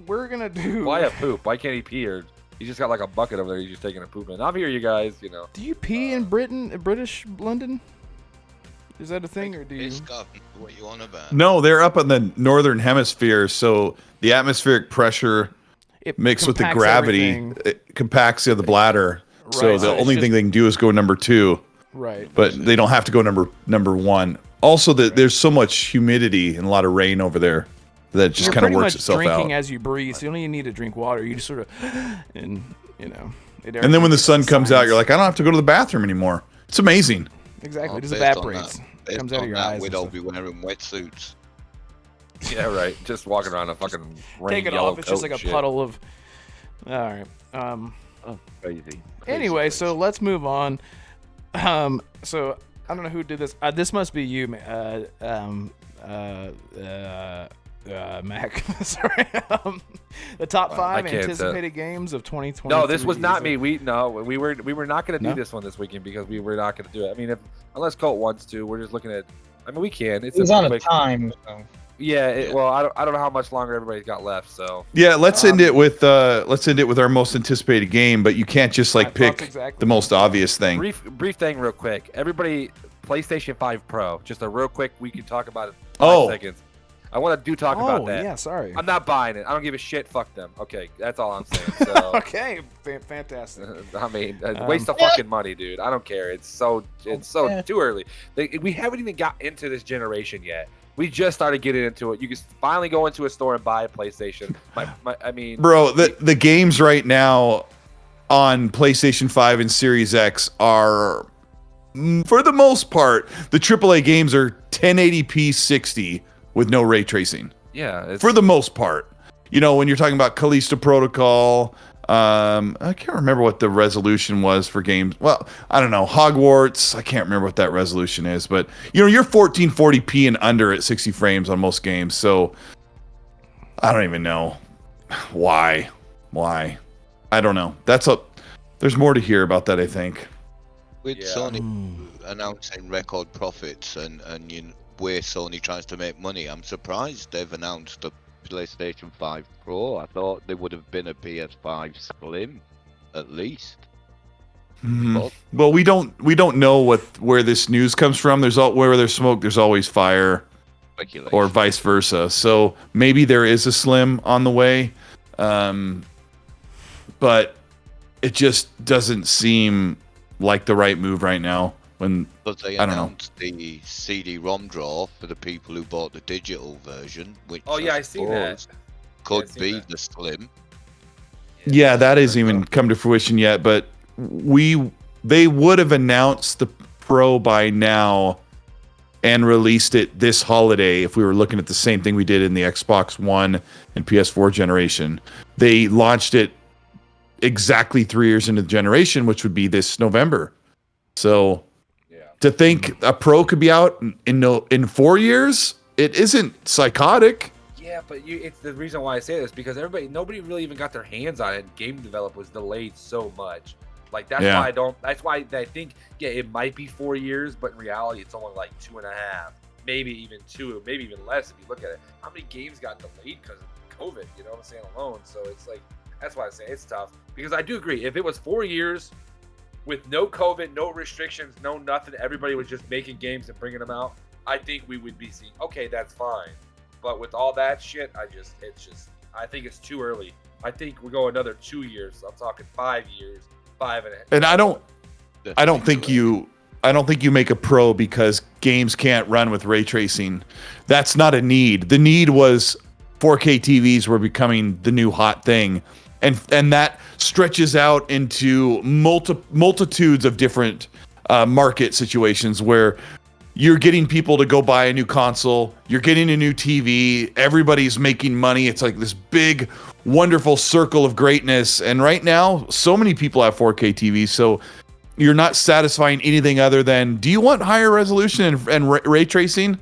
we're gonna do. Why a poop? Why can't he pee? Or he just got like a bucket over there. He's just taking a poop in. I'm here, you guys. You know. Do you pee in British London? Is that a thing, or do you? It's got what you on about. No, they're up in the northern hemisphere, so the atmospheric pressure It mixed with the compacts gravity everything. it compacts the bladder. So Right, the so it's only just- thing they can do is go number 2, Right. but they don't have to go number 1. Also, there's so much humidity and a lot of rain over there that it just You're kind of pretty works much itself drinking out. as you breathe. So you don't even need to drink water. You just sort of, and you know. And then when the sun comes out, you're like, I don't have to go to the bathroom anymore. It's amazing. exactly, it just Based on evaporates. that- Comes based out of on your that, eyes. We'd and all stuff. be wearing wetsuits. Yeah, right. Just walking around a fucking rain Take it yellow off. It's just coat like a shit. puddle of. All right. Oh, crazy. Anyway, so let's move on. So I don't know who did this. This must be you, Mac. Sorry. The top I 5 can't anticipated games of 2020. No, this was not me. We were not going to do No? this one this weekend because we were not going to do it. I mean, unless Colt wants to, we're just looking at. I mean, we can. It's It was on a quick- time. So. Yeah. Well, I don't know how much longer everybody's got left. So Yeah, let's end it with our most anticipated game, but you can't just My like pick thoughts exactly. the most obvious thing. brief thing, real quick. Everybody, PlayStation 5 Pro. Just a real quick. We can talk about it. In 5 seconds. I want to talk about that. yeah, sorry. I'm not buying it. I don't give a shit. Fuck them. Okay, that's all I'm saying. So. Okay, fantastic. I mean, waste of fucking money, dude. I don't care. It's so Yeah. too early. We haven't even got into this generation yet. We just started getting into it. You can finally go into a store and buy a PlayStation. I mean, Bro, the games right now on PlayStation 5 and Series X are, for the most part, the AAA games are 1080p 60 with no ray tracing. yeah, it's, For the most part. You know, when you're talking about Callisto Protocol, I can't remember what the resolution was for games. Well, I don't know. Hogwarts, I can't remember what that resolution is, but you know, you're 1440p and under at 60 frames on most games. So I don't even know why. I don't know. There's more to hear about that, I think. With Yeah. Sony announcing record profits and where Sony tries to make money, I'm surprised they've announced a PlayStation 5 Pro. I thought there would have been a PS5 Slim, at least. But Well, we don't know where this news comes from. Where there's smoke, there's always fire, speculation. or vice versa. So maybe there is a Slim on the way, but it just doesn't seem like the right move right now. But they I don't know. announced the CD-ROM draw for the people who bought the digital version, which Oh, yeah, I seen that. suppose Yeah, could I seen be that. the Slim. Yeah, that hasn't even come to fruition yet, but they would have announced the Pro by now and released it this holiday if we were looking at the same thing we did in the Xbox One and PS4 generation. They launched it exactly 3 years into the generation, which would be this November. So yeah. to think a Pro could be out in 4 years, it isn't psychotic. Yeah, but it's the reason why I say this because nobody really even got their hands on it. Game development was delayed so much. Like that's Yeah. why That's why I think it might be 4 years, but in reality it's only like 2.5, maybe even 2, maybe even less if you look at it. How many games got delayed because of COVID? You know what I'm saying alone. So it's like that's why I say it's tough because I do agree. If it was 4 years with no COVID, no restrictions, no nothing, everybody was just making games and bringing them out, I think we would be seeing okay, that's fine. But with all that shit, I think it's too early. I think we go another 2 years. I'm talking 5 years, 5.5. And I don't think you make a Pro because games can't run with ray tracing. That's not a need. The need was 4K TVs were becoming the new hot thing. And that stretches out into multitudes of different market situations where you're getting people to go buy a new console, you're getting a new TV, everybody's making money. It's like this big, wonderful circle of greatness. And right now, so many people have 4K TVs, so you're not satisfying anything other than, do you want higher resolution and ray tracing?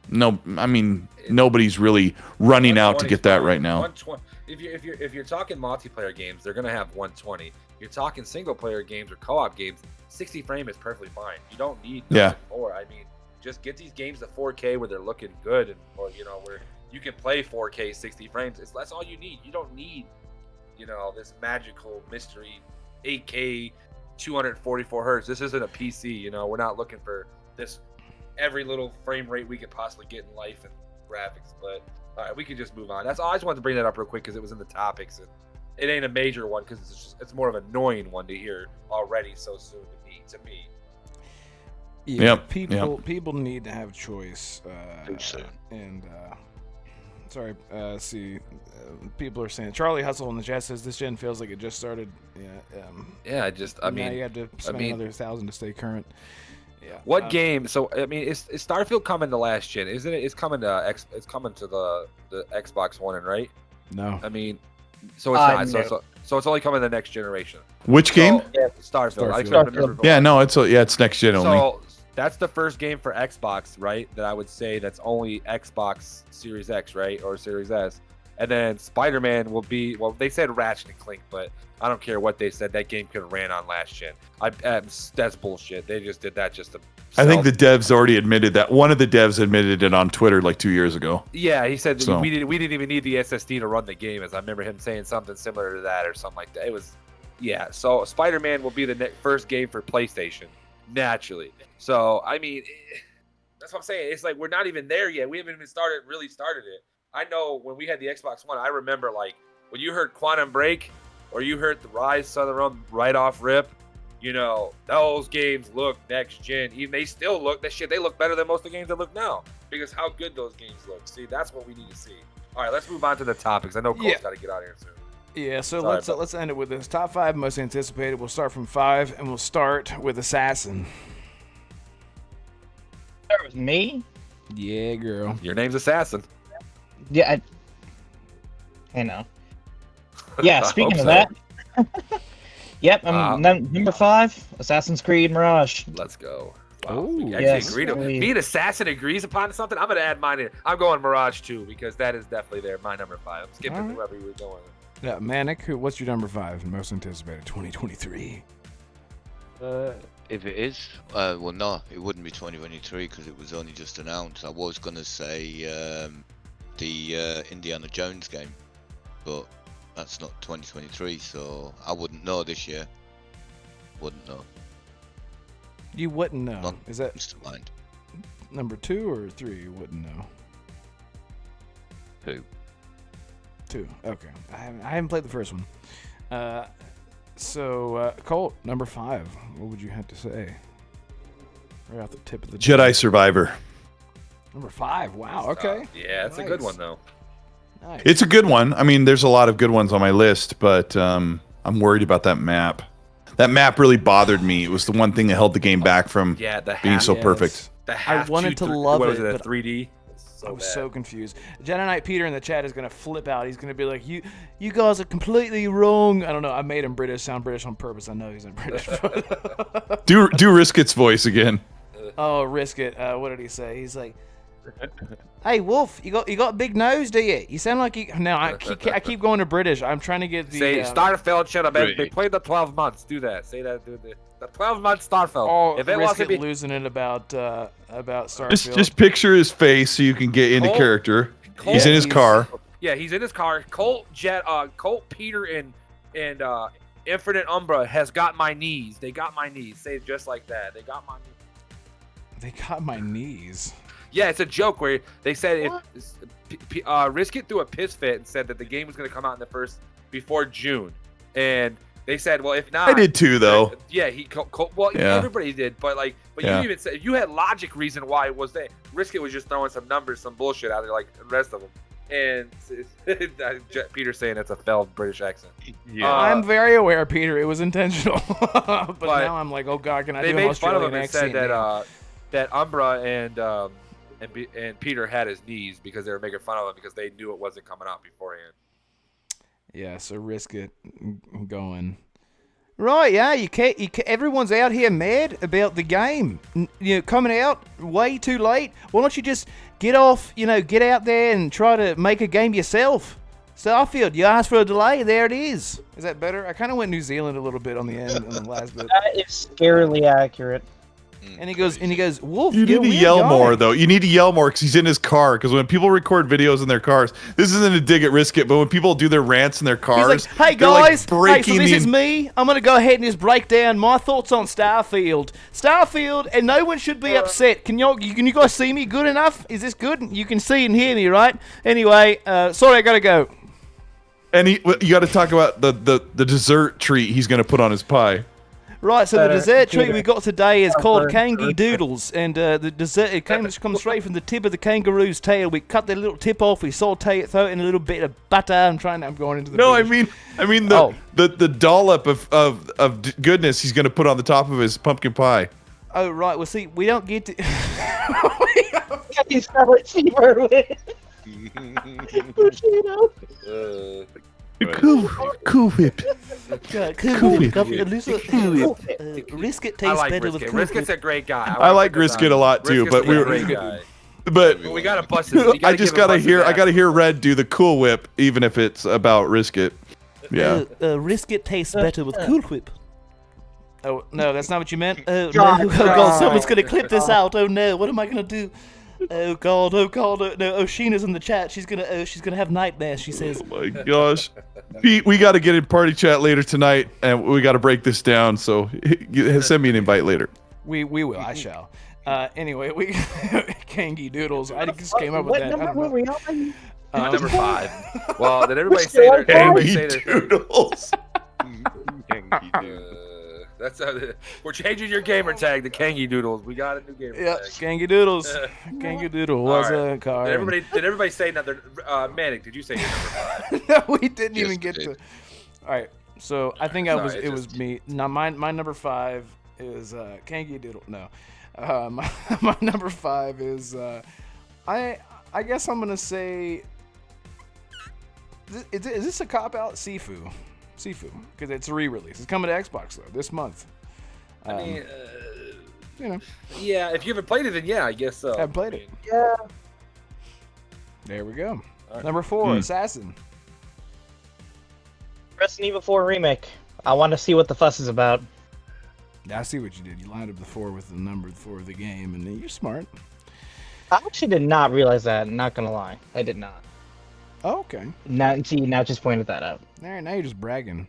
No, I mean, nobody's really running out to get that right now. 120. If you're talking multiplayer games, they're gonna have 120. You're talking single player games or co-op games, 60 frame is perfectly fine. You don't need nothing more. I mean, just get these games to 4K where they're looking good, and or where you can play 4K 60 frames. That's all you need. You don't need this magical mystery 8K 244 hertz. This isn't a PC. We're not looking for this every little frame rate we could possibly get in life and graphics. But all right, we can just move on. That's all. I just wanted to bring that up real quick because it was in the topics, and it ain't a major one because it's more of an annoying one to hear already so soon to me. Yeah, people need to have choice. Too soon. And people are saying Charlie Hustle in the chat says this gen feels like it just started. Yeah. I mean, now you had to spend another 1,000 to stay current. Yeah. What game? So I mean, is Starfield coming to last gen? Isn't it? It's coming to It's coming to the Xbox One, right? No. I mean, so it's not. No. So it's only coming to the next generation. Which game? Starfield. I Starfield. couldn't remember. Yeah, no, it's next gen only. So that's the first game for Xbox, right? That I would say that's only Xbox Series X, right, or Series S. And then Spider-Man will be, well, they said Ratchet and Clank, but I don't care what they said. That game could have ran on last gen. That's bullshit. They just did that just to. I think the devs already admitted that. One of the devs admitted it on Twitter like 2 years ago. Yeah, he said So. we didn't even need the SSD to run the game. As I remember him saying something similar to that or something like that. It was, yeah. So Spider-Man will be the first game for PlayStation, naturally. So I mean, that's what I'm saying. It's like we're not even there yet. We haven't even really started it. I know when we had the Xbox One, I remember like when you heard Quantum Break or you heard the Rise of the Realm right off rip, you know, those games look next gen. Even they still look they look better than most of the games that look now because how good those games look. See, that's what we need to see. All right, let's move on to the topics. I know Colt's got to get out of here soon. Yeah, so Sorry, let's end it with this top 5 most anticipated. We'll start from 5 and we'll start with Assassin. Start with me. Yeah, girl. Your name's Assassin. Yeah, I know. Yeah, I speaking hope of so. that. Yep, I'm number 5, Assassin's Creed Mirage. Let's go. Wow. Ooh. We actually Yes, agreed on we- me and Assassin agrees upon something. I'm gonna add mine in. I'm going Mirage 2 because that is definitely there. My number 5. I'm skipping All right. whoever you were going. Yeah, Manic, what's your number 5 most anticipated 2023? If it is, well, no, it wouldn't be 2023 because it was only just announced. I was gonna say the Indiana Jones game, but that's not 2023, so I wouldn't know this year. Wouldn't know. You wouldn't know. Not Is that comes to mind. number 2 or 3? You wouldn't know. 2. 2. Okay. I haven't played the first one. So Colt, number 5. What would you have to say? Right off the tip of the Jedi Survivor. Number 5. Wow. Okay. Yeah, that's a good Nice. one though. Nice. It's a good one. I mean, there's a lot of good ones on my list, but I'm worried about that map. That map really bothered me. It was the one thing that held the game back from Yeah, the being half, so Yes. perfect. the half wanted to two- love what was it, it, a but 3D? I was bad. so confused. Jedi Knight Peter in the chat is gonna flip out. He's gonna be like, "You guys are completely wrong." I don't know. I made him sound British on purpose. I know he's not British. But Do Risket's voice again. oh, risk it. What did he say? He's like, "Hey Wolf, you got a big nose, do you? You sound like you." No, I keep going to British. I'm trying to get the. Say Starfield should have been. Really? They played the 12 months. Do that. Say that. Do the 12 months Starfield. Oh, if it risk wasn't it be, losing it about Starfield. Just picture his face so you can get into Colt- character. Colt- He's in his car. yeah, he's in his car. Colt, Peter, and Infinite Umbra has got my knees. They got my knees. Say it just like that. They got my knees. They got my knees. Yeah, it's a joke where they said Risk It threw a piss fit and said that the game was going to come out before June, and they said, well, if not, I did too, though. Yeah, Yeah. everybody did, but Yeah. you even said you had logic reason why it was there. Risk It was just throwing some numbers, some bullshit out there like the rest of them, and Peter's saying that's a failed British accent. Yeah. I'm very aware, Peter. It was intentional. but now I'm like, oh god, can I They do an made fun of Australian him and accent? said now? that Umbra and Peter had his knees because they were making fun of him because they knew it wasn't coming out beforehand. Yeah, so risk it going. Right, yeah, you can't. Everyone's out here mad about the game, coming out way too late. Why don't you just get out there and try to make a game yourself? Starfield, you asked for a delay, there it is. Is that better? I kind of went New Zealand a little bit on the end on the last bit. That is scarily accurate. And he goes, Wolf, You you're need a to weird yell guy." more, though. You need to yell more because he's in his car. Because when people record videos in their cars, this isn't a dig at Risk It, but when people do their rants in their cars, He's like, hey they're, like, guys, so breaking this the- is me. I'm going to go ahead and just break down my thoughts on Starfield. Starfield, and no one should be upset. Can you guys see me good enough? Is this good? You can see and hear me, right? Anyway, sorry, I got to go. And you got to talk about the dessert treat he's going to put on his pie. Right, so the dessert treat we got today is called Kangy Doodles, and the dessert it comes straight from the tip of the kangaroo's tail. We cut the little tip off, we saute it, throw it in a little bit of butter. I'm going into the. No, I mean the dollop of goodness he's going to put on the top of his pumpkin pie. Oh right, well see, we don't get to. He's got it cheaper with. Cool Whip. Risket I tastes like better with Risket. Cool Risket's Whip. a great guy. I like Risket a lot too, but Risket's a great guy. but We gotta bust it. I just gotta hear Red do the Cool Whip, even if it's about Risket. Yeah. Risket tastes better with Cool Whip. Oh no, that's not what you meant. Oh God, no! Oh God, someone's gonna clip this out. Oh no, what am I gonna do? Oh God! Oh God! Oh, no! Oh, Sheena's in the chat. She's gonna have nightmares. She says. Oh my gosh, Pete, we got to get in party chat later tonight, and we got to break this down. So send me an invite later. We will. I shall. Anyway, we Kangy Doodles. I just came up with What that. number were we on? Number 5. Well, did everybody say their? Kangy Doodles. That's we're changing your gamer tag to Kangy Doodles. We got a new gamer Yeah, tag. Kangy Doodles. Kangy Doodle was All right. a car. Did everybody say another? Manic, did you say your number 5? No, we didn't Yes, even I get did. to. All right, so I think Sorry, it was me. Now my number 5 is Kangy Doodle. No, my number 5 is I guess I'm gonna say. Is this a cop out? Sifu, because it's a re-release. It's coming to Xbox though this month. I mean, You know, yeah. If you haven't played it, then yeah, I guess so. I haven't played it. Yeah. There we go. All right. Number 4, Assassin. Resident Evil 4 remake. I want to see what the fuss is about. I see what you did. You lined up the 4 with the number 4 of the game, and then you're smart. I actually did not realize that. Not gonna lie, I did not. Oh, okay. Now just pointed that out. All right, now you're just bragging.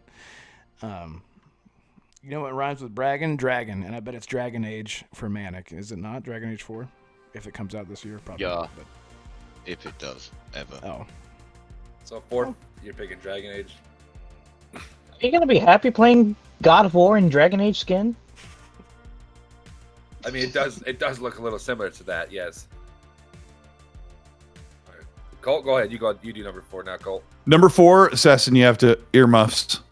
You know what rhymes with bragging? Dragon, and I bet it's Dragon Age for Manic. Is it not Dragon Age 4? If it comes out this year, probably. Yeah. Not, but, If it does, ever. oh, So 4th, you're picking Dragon Age. Are you gonna be happy playing God of War in Dragon Age skin? I mean, it does look a little similar to that, yes. All right. Colt, go ahead. You do number 4 now, Colt. Number 4, Assassin. You have to earmuffs.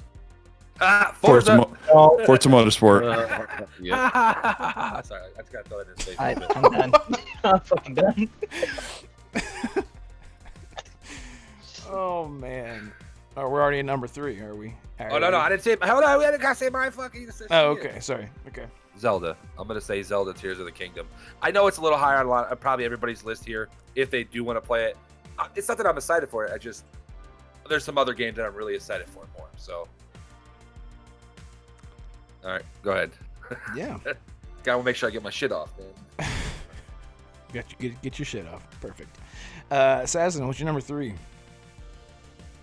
Forza Motorsport. Yeah. Sorry, I just gotta throw that in his face. I'm done. I'm fucking done. oh man. Oh, we're already at number 3, are we? Oh no, I didn't say. Hold on, I gotta say my fucking. Oh, okay. Sorry. Okay. Zelda. I'm gonna say Zelda: Tears of the Kingdom. I know it's a little higher on probably everybody's list here if they do want to play it. It's not that I'm excited for it. There's some other games that I'm really excited for more. So, all right, go ahead. Yeah. Gotta make sure I get my shit off, man. Get your shit off. Perfect. Assassin, what's your number 3?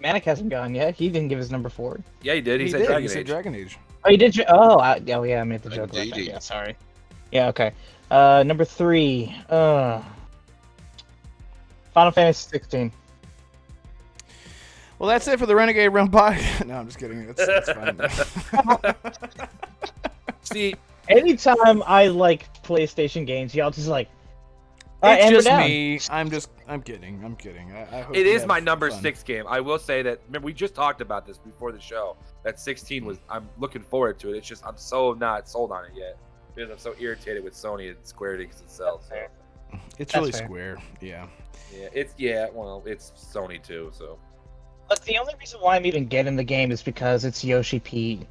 Manic hasn't gone yet. He didn't give his number 4. Yeah, he did. He said did. Dragon He said Age. Dragon Age. Oh, you did. Oh, yeah. I made the joke about that. Indeed. Yeah, sorry. Yeah, okay. Number 3. Final Fantasy 16. Well, that's it for the Renegade Realm Podcast. No, I'm just kidding. That's fine. See, Anytime I like PlayStation games, y'all just like. It's and just we're down. me. I'm kidding. I hope it you is have my number fun. 6 game. I will say that. Remember, we just talked about this before the show. That 16 was. I'm looking forward to it. It's just I'm so not sold on it yet because I'm so irritated with Sony and Square Enix itself. So. It's That's really fair. Square. Yeah. Well, it's Sony too. So Look, the only reason why I'm even getting the game is because it's Yoshi P,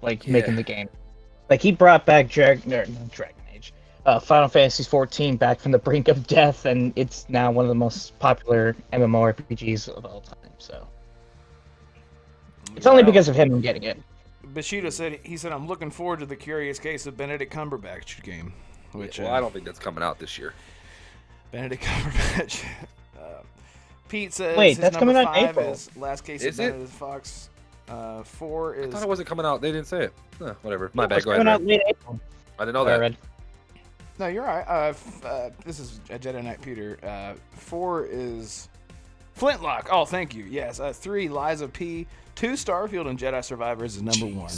making the game. Like he brought back Dragon Age, Final Fantasy 14 back from the brink of death, and it's now one of the most popular MMORPGs of all time. So it's only because of him I'm getting it. Bushido said I'm looking forward to the Curious Case of Benedict Cumberbatch game, which I don't think that's coming out this year. Benedict Cumberbatch. Pete says Wait, his that's number coming out in 5 April. is Last Case Is of it? Benedict Fox. 4 I is. thought it wasn't coming out. They didn't say it. Whatever. My bad. It's Go ahead. coming out Red. late April. I didn't know Sorry, that. Red. No, you're right. This is a Jedi Knight Peter. 4 is Flintlock. Oh, thank you. Yes. 3, Liza P. 2, Starfield, and Jedi Survivors is number 1.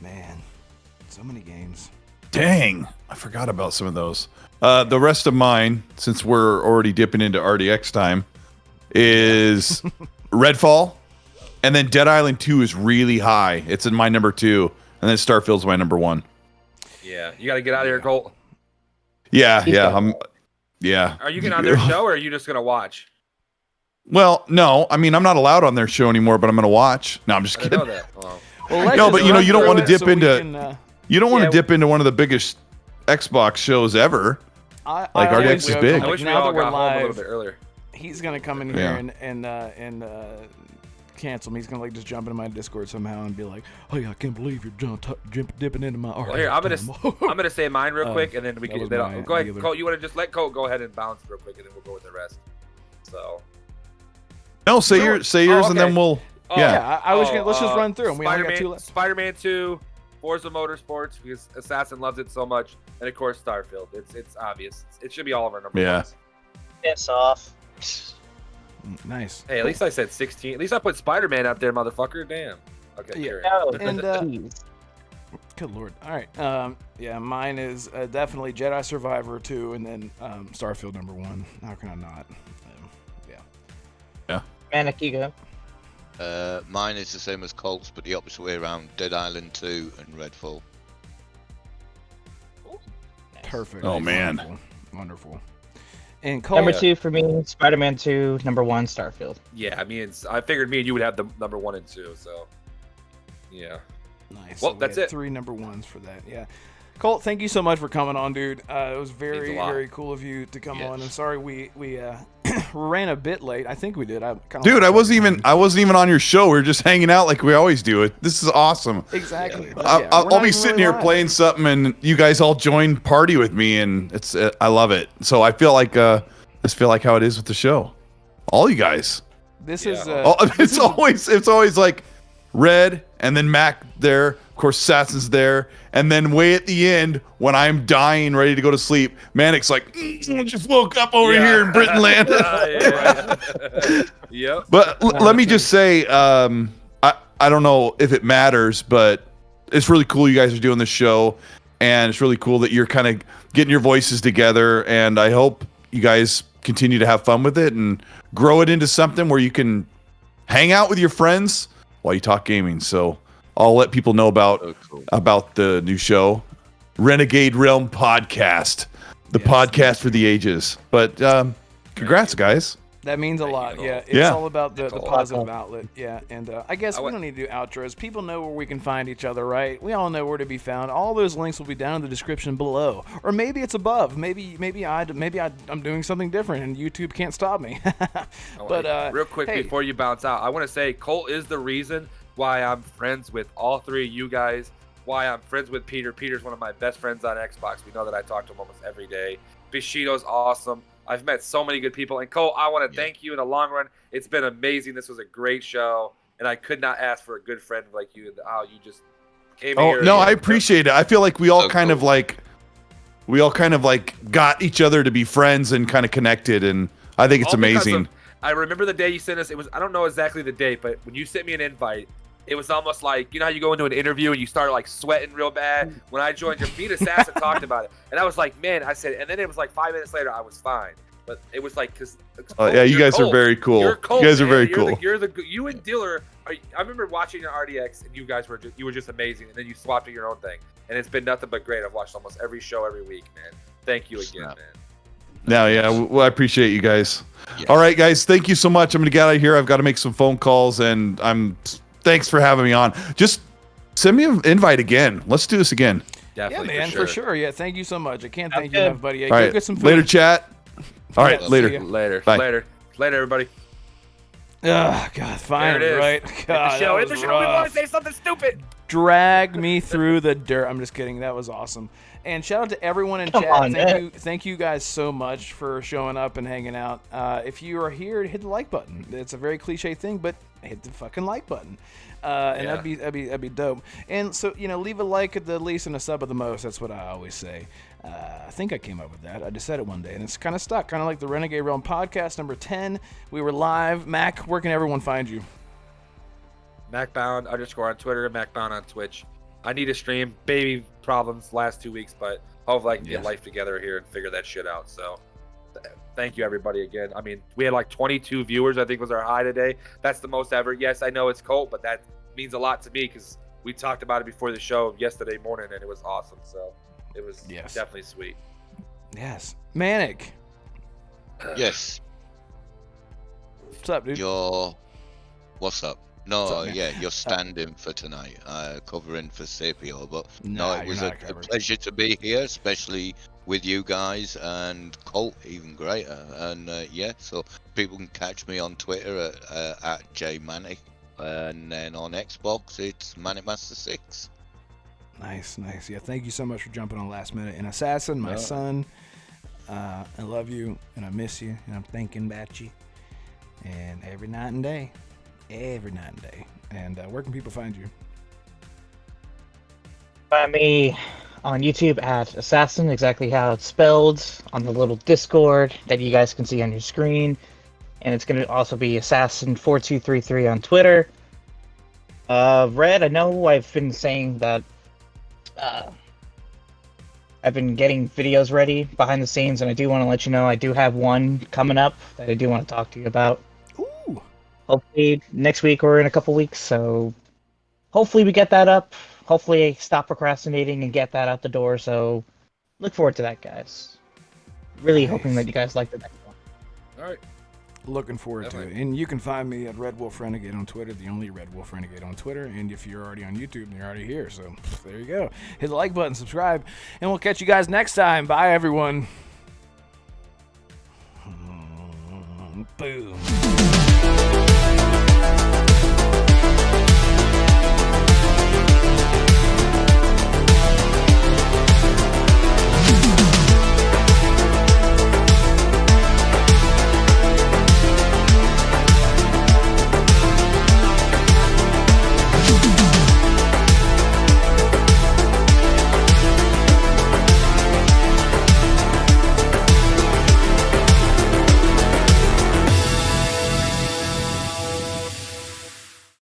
Man, so many games. Dang, I forgot about some of those. The rest of mine, since we're already dipping into RDX time, is Redfall, and then Dead Island 2 is really high. It's in my number 2, and then Starfield's my number 1. Yeah, you got to get out of here, Colt. Yeah. Are you getting on their show, or are you just gonna watch? Well, no. I mean, I'm not allowed on their show anymore, but I'm gonna watch. No, I'm just I kidding. know that. Well, No, but you don't want to dip into. You don't want to Yeah, dip into one of the biggest Xbox shows ever. Like RDX is big. I wish we now all that we're got home a little live, bit earlier. he's gonna come in here and cancel me. He's gonna just jump into my Discord somehow and be like, "Hey, I can't believe you're dipping into my art." Well, here, I'm gonna say mine real quick, and then we that can. was Then my go ahead, dealer. Colt. You want to just let Colt go ahead and bounce real quick, and then we'll go with the rest. So. No, say yours, and then we'll. Oh, yeah. I was let's just run through them. We only got 2 left. Spider-Man 2, Forza Motorsports, because Assassin loves it so much, and of course Starfield. It's obvious. It should be all of our number ones. Piss off. Nice. Hey, at least I said 16. At least I put Spider-Man up there, motherfucker. Damn. Okay. Yeah. Carry on. No, And jeez. good lord. All right. Yeah, mine is definitely Jedi Survivor 2, and then Starfield number 1. How can I not? Yeah. Manic, you go. Mine is the same as Colt's, but the opposite way around. Dead Island 2 and Redfall. Perfect. Oh, man. Wonderful. And Cole, Number 2 for me, Spider-Man 2. Number 1, Starfield. Yeah, I mean, I figured me and you would have the number 1 and 2, so yeah. Nice. Well, So we that's had it. 3 number 1s for that. Yeah. Colt, thank you so much for coming on, dude. It was very, Means a lot. very cool of you to come Yes. on. I'm sorry we ran a bit late. I think we did. Dude, I wasn't even on your show. We were just hanging out like we always do. This is awesome. Exactly. I'll be sitting here playing something, and you guys all join party with me, and it's I love it. So I feel like how it is with the show. All you guys. This Yeah. is It's always like Red, and then Mac there. Of course, Assassin's there, and then way at the end when I'm dying, ready to go to sleep, Manic's like, just woke up over here in Britain land. Yep. But let me just say, I don't know if it matters, but it's really cool you guys are doing this show, and it's really cool that you're kind of getting your voices together, and I hope you guys continue to have fun with it and grow it into something where you can hang out with your friends while you talk gaming. So I'll let people know about the new show, Renegade Realm Podcast, the podcast for the ages. But congrats, guys. That means a lot. you. Yeah, it's Yeah. all about the It's all positive outlet. Yeah, and I guess we would- don't need to do outros. People know where we can find each other, right? We all know where to be found. All those links will be down in the description below, or maybe it's above. Maybe I'm doing something different, and YouTube can't stop me. But real quick hey, before you bounce out, I want to say Colt is the reason why I'm friends with all 3 of you guys. Why I'm friends with Peter. Peter's one of my best friends on Xbox. We know that I talk to him almost every day. Bushido's awesome. I've met so many good people. And Cole, I want to thank you in the long run. It's been amazing. This was a great show. And I could not ask for a good friend like you and how you just came Oh here. no, and- I appreciate it. I feel like we all So kind of cool. like got each other to be friends and kind of connected, and I think it's All because amazing. of- I remember the day you sent us. It was, I don't know exactly the date, but when you sent me an invite, it was almost like, you know how you go into an interview and you start like sweating real bad? When I joined your Beat Assassin talked about it. And I was like, man, I said, and then it was like 5 minutes later, I was fine. But it was like, because Yeah, you guys are very cool. You're Colt, You guys are man. very You're cool. you and Diller. I remember watching your RDX, and you guys were just amazing. And then you swapped to your own thing, and it's been nothing but great. I've watched almost every show every week, man. Thank you again, man. No, yeah, well, I appreciate you guys. Yes. All right, guys, thank you so much. I'm gonna get out of here. I've got to make some phone calls, and thanks for having me on. Just send me an invite again. Let's do this again. Definitely, yeah, man, for sure. Yeah, thank you so much. I can't thank you good. enough, buddy. Yeah, All go right, get some food. later, chat. All right, Yeah, later. see ya. Later, Bye. later, everybody. Oh, God, fine, There it is. right? Hit God, the show. that Hit the was show. We want rough. to say something stupid. Drag me through the dirt. I'm just kidding. That was awesome. And shout out to everyone in Come chat. on, Thank you guys so much for showing up and hanging out. If you are here, hit the like button. It's a very cliche thing, but hit the fucking like button. And that'd be dope. And so, leave a like at the least and a sub at the most. That's what I always say. I think I came up with that. I just said it one day, and it's kind of stuck. Kind of like the Renegade Realm Podcast, number 10. We were live. Mac, where can everyone find you? MacBound _ on Twitter, MacBound on Twitch. I need a stream. Baby problems last 2 weeks, but hopefully I can get life together here and figure that shit out. So thank you, everybody, again. I mean, we had like 22 viewers, I think was our high today. That's the most ever. Yes, I know it's Colt, but that means a lot to me because we talked about it before the show yesterday morning, and it was awesome. So it was definitely sweet. Yes. Manic. Yes. What's up, dude? What's up? No, you're standing for tonight, covering for Sapio, but it was a pleasure to be here, especially with you guys and Colt, even greater. And so people can catch me on Twitter at JManic, and then on Xbox it's Manic Master 6. Nice. Yeah, thank you so much for jumping on last minute. And Assassin, my son, I love you and I miss you and I'm thinking about you, and every night and day. And where can people find you? Find me on YouTube at Assassin, exactly how it's spelled, on the little Discord that you guys can see on your screen. And it's going to also be Assassin4233 on Twitter. Red, I know I've been saying that I've been getting videos ready behind the scenes, and I do want to let you know I do have one coming up that I do want to talk to you about. Ooh. Hopefully next week or in a couple weeks, so hopefully we get that up. Hopefully I stop procrastinating and get that out the door, so look forward to that, guys. Really hoping that you guys like the next one. All right. Looking forward to it. And you can find me at Red Wolf Renegade on Twitter, the only Red Wolf Renegade on Twitter. And if you're already on YouTube, you're already here. So there you go. Hit the like button, subscribe, and we'll catch you guys next time. Bye, everyone. Boom.